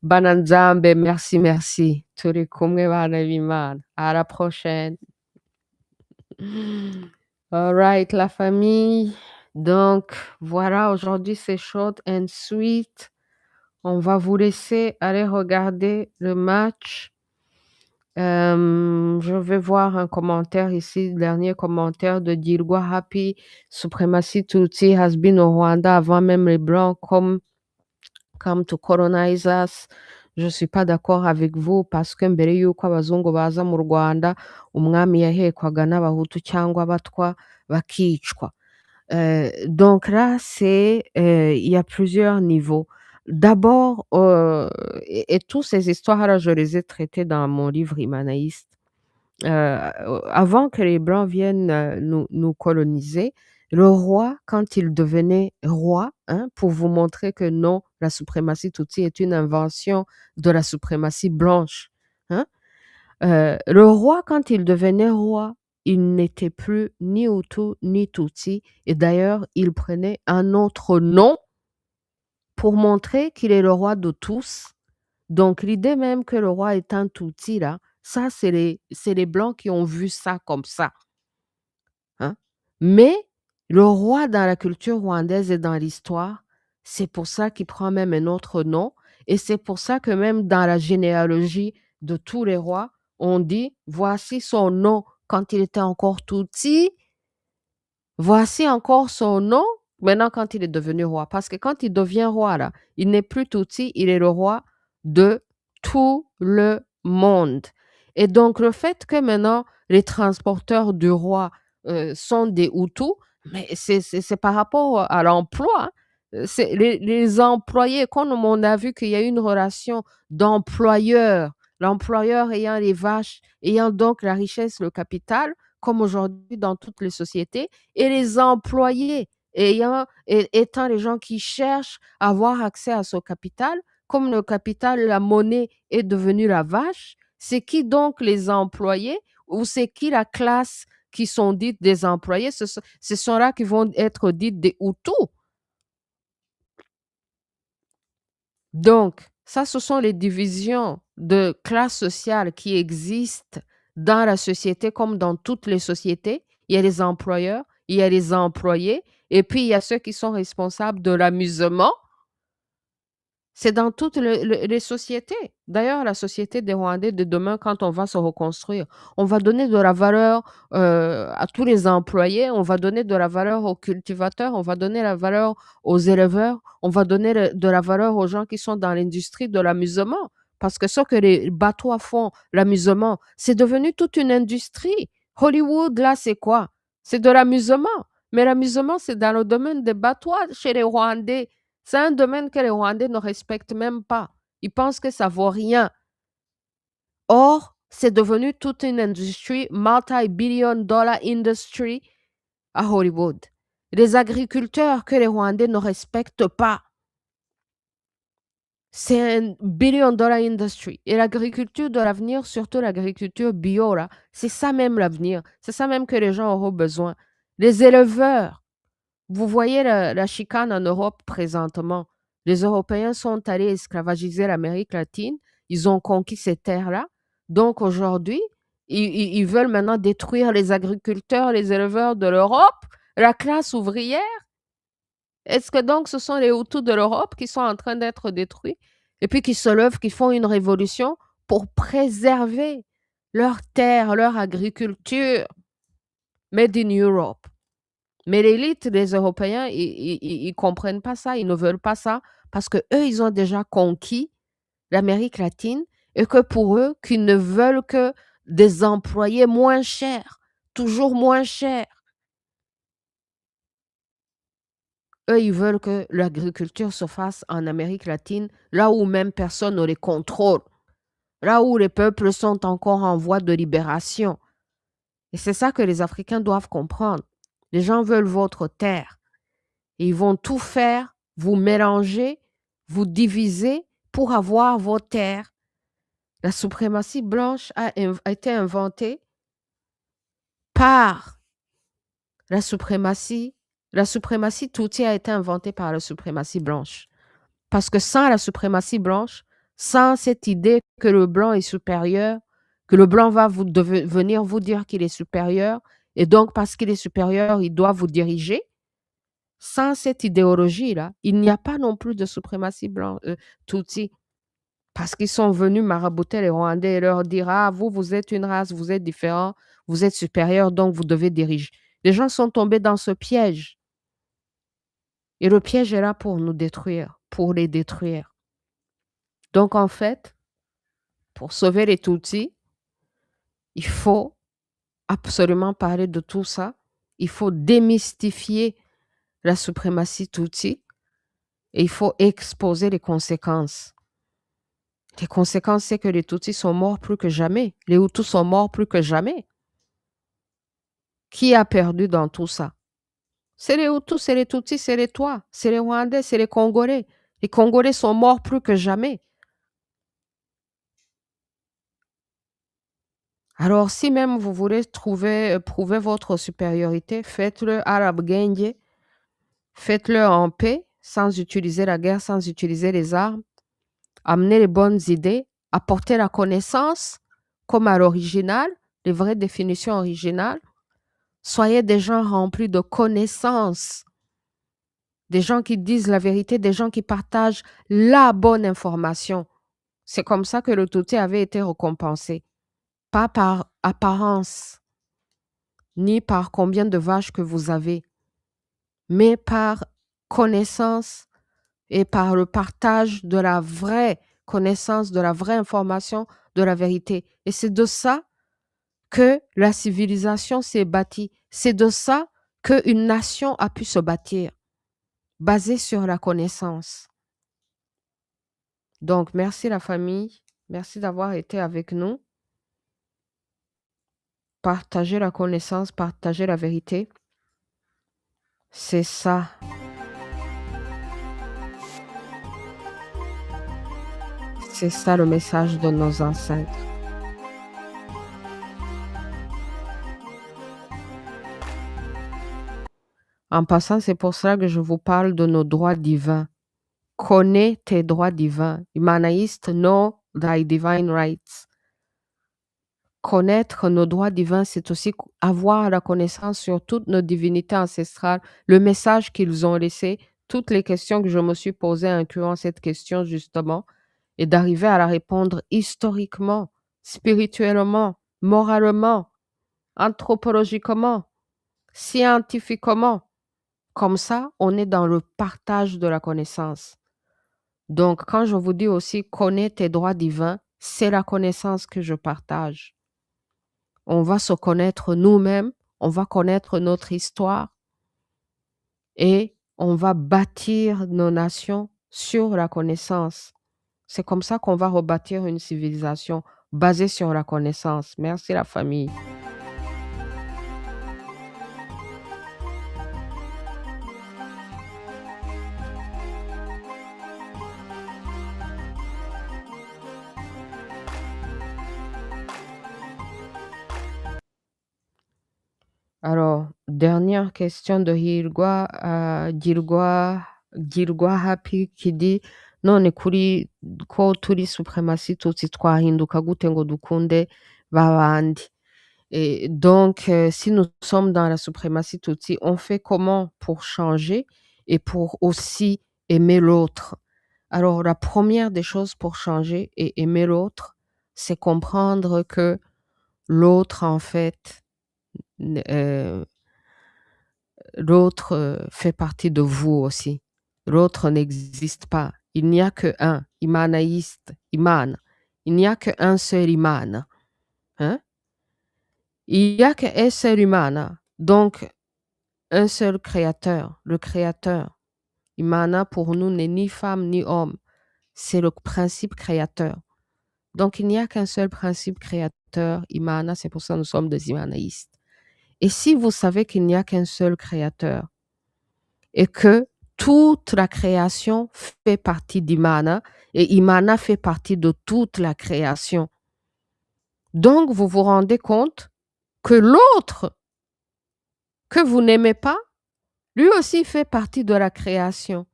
Bananzambe, merci, merci. Turi kumwe bana b'Imana. À la prochaine. All right, la famille. Donc, voilà, aujourd'hui c'est short and sweet. On va vous laisser aller regarder le match. Je vais voir un commentaire ici, dernier commentaire de Dirgwa Happy. Supremacy Tutsi has been au Rwanda avant même les Blancs come to colonize us. Je ne suis pas d'accord avec vous parce que mbere y'uko abazungu baza mu Rwanda, umwami yahekwaga n'abahutu cyangwa abatwa bakicwa. Donc là, il y a plusieurs niveaux. D'abord, et toutes ces histoires-là, je les ai traitées dans mon livre Imanaïste. Avant que les Blancs viennent nous coloniser, le roi, quand il devenait roi, hein, pour vous montrer que non, la suprématie Tutsi est une invention de la suprématie blanche, hein, le roi, quand il devenait roi, il n'était plus ni Hutu ni Tutsi, et d'ailleurs, il prenait un autre nom pour montrer qu'il est le roi de tous. Donc, l'idée même que le roi est un Tutsi, là, ça, c'est les Blancs qui ont vu ça comme ça. Hein. Mais le roi dans la culture rwandaise et dans l'histoire, c'est pour ça qu'il prend même un autre nom. Et c'est pour ça que même dans la généalogie de tous les rois, on dit, voici son nom quand il était encore Tutsi, voici encore son nom maintenant quand il est devenu roi. Parce que quand il devient roi, là, il n'est plus Tutsi, il est le roi de tout le monde. Et donc, le fait que maintenant, les transporteurs du roi sont des Hutus, mais c'est par rapport à l'emploi. Hein. C'est les employés, comme on a vu qu'il y a une relation d'employeur, l'employeur ayant les vaches, ayant donc la richesse, le capital, comme aujourd'hui dans toutes les sociétés, et les employés étant les gens qui cherchent à avoir accès à ce capital, comme le capital, la monnaie est devenue la vache, c'est qui donc les employés ou c'est qui la classe qui sont dites des employés? Ce sont là qui vont être dites des Hutus. Donc, ça, ce sont les divisions de classe sociale qui existent dans la société comme dans toutes les sociétés. Il y a les employeurs, il y a les employés, et puis il y a ceux qui sont responsables de l'amusement. C'est dans toutes les sociétés. D'ailleurs, la société des Rwandais de demain, quand on va se reconstruire, on va donner de la valeur à tous les employés, on va donner de la valeur aux cultivateurs, on va donner la valeur aux éleveurs, on va donner de la valeur aux gens qui sont dans l'industrie de l'amusement. Parce que ce que les bateaux font, l'amusement, c'est devenu toute une industrie. Hollywood, là, c'est quoi? C'est de l'amusement. Mais l'amusement, c'est dans le domaine des bateaux chez les Rwandais. C'est un domaine que les Rwandais ne respectent même pas. Ils pensent que ça vaut rien. Or, c'est devenu toute une industrie, multi-billion dollar industry à Hollywood. Les agriculteurs que les Rwandais ne respectent pas. C'est un billion dollar industry. Et l'agriculture de l'avenir, surtout l'agriculture bio, là, c'est ça même l'avenir. C'est ça même que les gens auront besoin. Les éleveurs, vous voyez la chicane en Europe présentement. Les Européens sont allés esclavagiser l'Amérique latine. Ils ont conquis ces terres-là. Donc aujourd'hui, ils veulent maintenant détruire les agriculteurs, les éleveurs de l'Europe, la classe ouvrière. Est-ce que donc ce sont les Hutus de l'Europe qui sont en train d'être détruits et puis qui se lèvent, qui font une révolution pour préserver leurs terres, leur agriculture made in Europe? Mais l'élite des Européens, ils comprennent pas ça, ils ne veulent pas ça parce que eux, ils ont déjà conquis l'Amérique latine et que pour eux, qu'ils ne veulent que des employés moins chers, toujours moins chers. Eux, ils veulent que l'agriculture se fasse en Amérique latine, là où même personne ne les contrôle, là où les peuples sont encore en voie de libération. Et c'est ça que les Africains doivent comprendre. Les gens veulent votre terre. Et ils vont tout faire, vous mélanger, vous diviser pour avoir vos terres. La suprématie blanche a été inventée par la suprématie. La suprématie Tutsi a été inventée par la suprématie blanche. Parce que sans la suprématie blanche, sans cette idée que le blanc est supérieur, que le blanc va venir vous dire qu'il est supérieur, et donc parce qu'il est supérieur, il doit vous diriger, sans cette idéologie-là, il n'y a pas non plus de suprématie blanc, Tutsi. Parce qu'ils sont venus marabouter les Rwandais et leur dire: «Ah, vous, vous êtes une race, vous êtes différent, vous êtes supérieur, donc vous devez diriger». Les gens sont tombés dans ce piège. Et le piège est là pour nous détruire, pour les détruire. Donc en fait, pour sauver les Tutsis, il faut absolument parler de tout ça. Il faut démystifier la suprématie Tutsi et il faut exposer les conséquences. Les conséquences, c'est que les Tutsis sont morts plus que jamais. Les Hutus sont morts plus que jamais. Qui a perdu dans tout ça? C'est les Hutus, c'est les Tutsis, c'est les Tois, c'est les Rwandais, c'est les Congolais. Les Congolais sont morts plus que jamais. Alors, si même vous voulez prouver votre supériorité, faites-le arabe Gengue, faites-le en paix, sans utiliser la guerre, sans utiliser les armes. Amenez les bonnes idées, apportez la connaissance, comme à l'original, les vraies définitions originales. Soyez des gens remplis de connaissances, des gens qui disent la vérité, des gens qui partagent la bonne information. C'est comme ça que le Tutsi avait été récompensé. Pas par apparence, ni par combien de vaches que vous avez, mais par connaissance et par le partage de la vraie connaissance, de la vraie information, de la vérité. Et c'est de ça que la civilisation s'est bâtie. C'est de ça qu'une nation a pu se bâtir, basée sur la connaissance. Donc, merci la famille. Merci d'avoir été avec nous. Partagez la connaissance, partagez la vérité. C'est ça. C'est ça le message de nos ancêtres. En passant, c'est pour ça que je vous parle de nos droits divins. Connais tes droits divins. Imanaïste, know thy divine rights. Connaître nos droits divins, c'est aussi avoir la connaissance sur toutes nos divinités ancestrales, le message qu'ils ont laissé, toutes les questions que je me suis posées, incluant cette question justement, et d'arriver à la répondre historiquement, spirituellement, moralement, anthropologiquement, scientifiquement. Comme ça, on est dans le partage de la connaissance. Donc, quand je vous dis aussi connais tes droits divins, c'est la connaissance que je partage. On va se connaître nous-mêmes, on va connaître notre histoire et on va bâtir nos nations sur la connaissance. C'est comme ça qu'on va rebâtir une civilisation basée sur la connaissance. Merci la famille. Alors, dernière question de Gilgwa Happy qui dit none kuri ko turi supremacy tutsi twahinduka gute ngo dukunde babandi. Et donc, si nous sommes dans la suprématie tutsi, on fait comment pour changer et pour aussi aimer l'autre? Alors, la première des choses pour changer et aimer l'autre, c'est comprendre que l'autre, en fait, l'autre, fait partie de vous aussi. L'autre n'existe pas. Il n'y a que un. Imanaïste, Iman. Il n'y a qu'un seul Imana. Hein? Il n'y a qu'un seul Imana. Donc, un seul créateur, le créateur. Imana, pour nous, n'est ni femme ni homme. C'est le principe créateur. Donc, il n'y a qu'un seul principe créateur, Imana, c'est pour ça que nous sommes des imanaïstes. Et si vous savez qu'il n'y a qu'un seul créateur et que toute la création fait partie d'Imana et Imana fait partie de toute la création, donc vous vous rendez compte que l'autre que vous n'aimez pas, lui aussi fait partie de la création.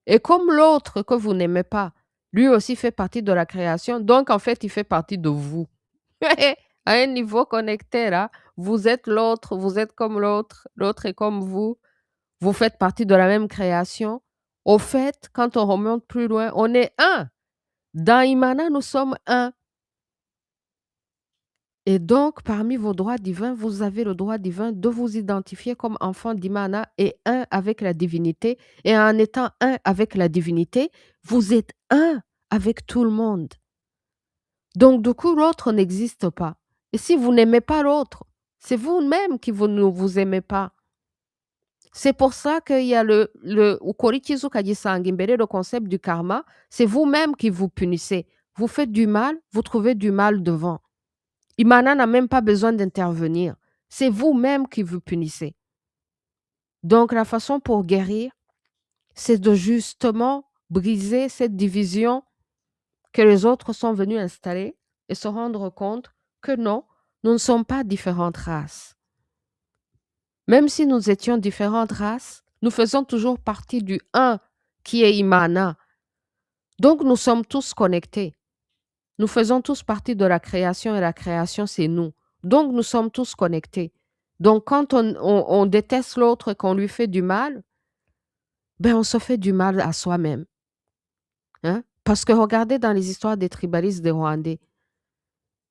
Et comme l'autre que vous n'aimez pas, lui aussi fait partie de la création, donc en fait, il fait partie de vous. À un niveau connecté, là, vous êtes l'autre, vous êtes comme l'autre, l'autre est comme vous faites partie de la même création. Au fait, quand on remonte plus loin, on est un. Dans Imana, nous sommes un. Et donc, parmi vos droits divins, vous avez le droit divin de vous identifier comme enfant d'Imana et un avec la divinité. Et en étant un avec la divinité, vous êtes un avec tout le monde. Donc, du coup, l'autre n'existe pas. Et si vous n'aimez pas l'autre, c'est vous-même qui ne vous aimez pas. C'est pour ça qu'il y a le Ukorikizu Kagisanga, le concept du karma, c'est vous-même qui vous punissez. Vous faites du mal, vous trouvez du mal devant. Imana n'a même pas besoin d'intervenir. C'est vous-même qui vous punissez. Donc, la façon pour guérir, c'est de justement briser cette division que les autres sont venus installer et se rendre compte que non, nous ne sommes pas différentes races. Même si nous étions différentes races, nous faisons toujours partie du un qui est Imana. Donc, nous sommes tous connectés. Nous faisons tous partie de la création et la création, c'est nous. Donc, nous sommes tous connectés. Donc, quand on déteste l'autre et qu'on lui fait du mal, ben, on se fait du mal à soi-même. Hein? Parce que regardez dans les histoires des tribalistes des Rwandais,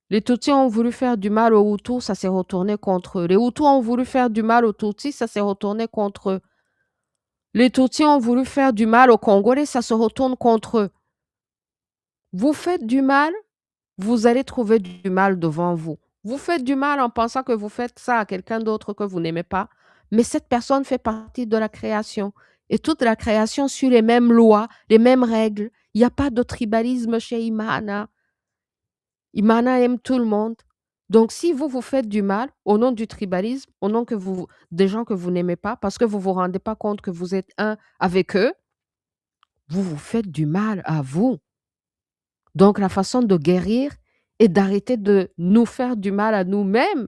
les Tutsis ont voulu faire du mal aux Hutus, ça s'est retourné contre eux. Les Hutus ont voulu faire du mal aux Tutsis, ça s'est retourné contre eux. Les Tutsis ont voulu faire du mal aux Congolais, ça se retourne contre eux. Vous faites du mal, vous allez trouver du mal devant vous. Vous faites du mal en pensant que vous faites ça à quelqu'un d'autre que vous n'aimez pas, mais cette personne fait partie de la création. Et toute la création suit les mêmes lois, les mêmes règles. Il n'y a pas de tribalisme chez Imana. Imana aime tout le monde. Donc, si vous faites du mal au nom du tribalisme, au nom des gens que vous n'aimez pas, parce que vous ne vous rendez pas compte que vous êtes un avec eux, vous vous faites du mal à vous. Donc, la façon de guérir et d'arrêter de nous faire du mal à nous-mêmes,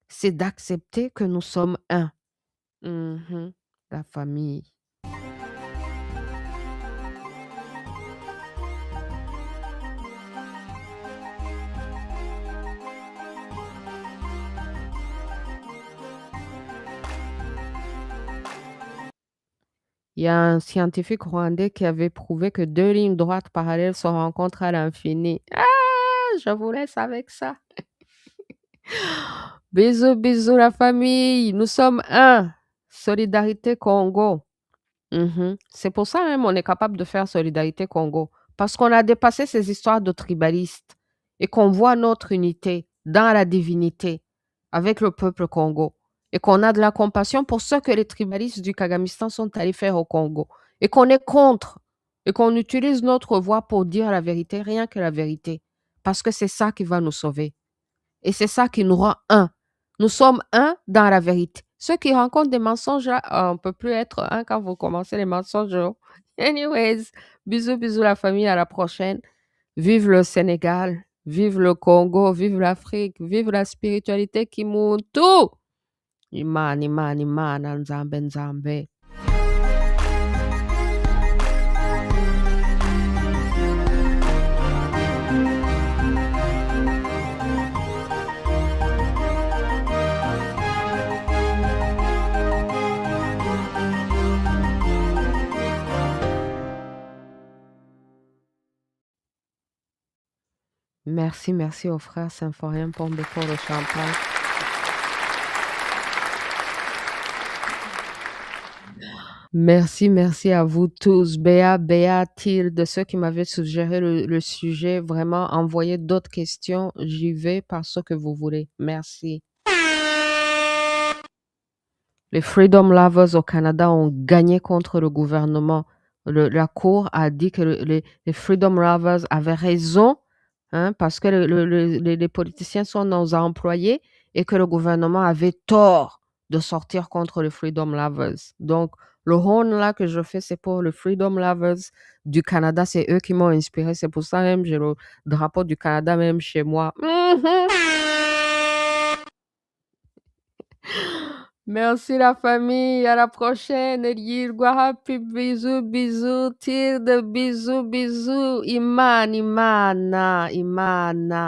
c'est d'accepter que nous sommes un. La famille. Il y a un scientifique rwandais qui avait prouvé que 2 lignes droites parallèles se rencontrent à l'infini. Ah, je vous laisse avec ça. Bisous, bisous la famille. Nous sommes un. Solidarité Congo. C'est pour ça même on est capable de faire Solidarité Congo. Parce qu'on a dépassé ces histoires de tribalistes et qu'on voit notre unité dans la divinité avec le peuple Congo. Et qu'on a de la compassion pour ce que les tribalistes du Kagamistan sont allés faire au Congo. Et qu'on est contre. Et qu'on utilise notre voix pour dire la vérité, rien que la vérité. Parce que c'est ça qui va nous sauver. Et c'est ça qui nous rend un. Nous sommes un dans la vérité. Ceux qui rencontrent des mensonges, là, on ne peut plus être un quand vous commencez les mensonges. Anyways, bisous, bisous la famille, à la prochaine. Vive le Sénégal, vive le Congo, vive l'Afrique, vive la spiritualité qui monte tout. Iman, iman, iman, nzambe, nzambe. Merci, merci aux frères Symphorien pour le champagne. Merci, merci à vous tous. Béa, Tilde, ceux qui m'avaient suggéré le sujet, vraiment, envoyez d'autres questions. J'y vais par ce que vous voulez. Merci. Les Freedom Lovers au Canada ont gagné contre le gouvernement. La Cour a dit que les Freedom Lovers avaient raison, hein, parce que les politiciens sont nos employés et que le gouvernement avait tort de sortir contre les Freedom Lovers. Donc, le horn là que je fais, c'est pour les Freedom Lovers du Canada. C'est eux qui m'ont inspiré. C'est pour ça même j'ai le drapeau du Canada même chez moi. Merci la famille, à la prochaine. Yirgwa happy, bisous, bisous, Tilde, bisous, bisous. Imana, Imana, Imana.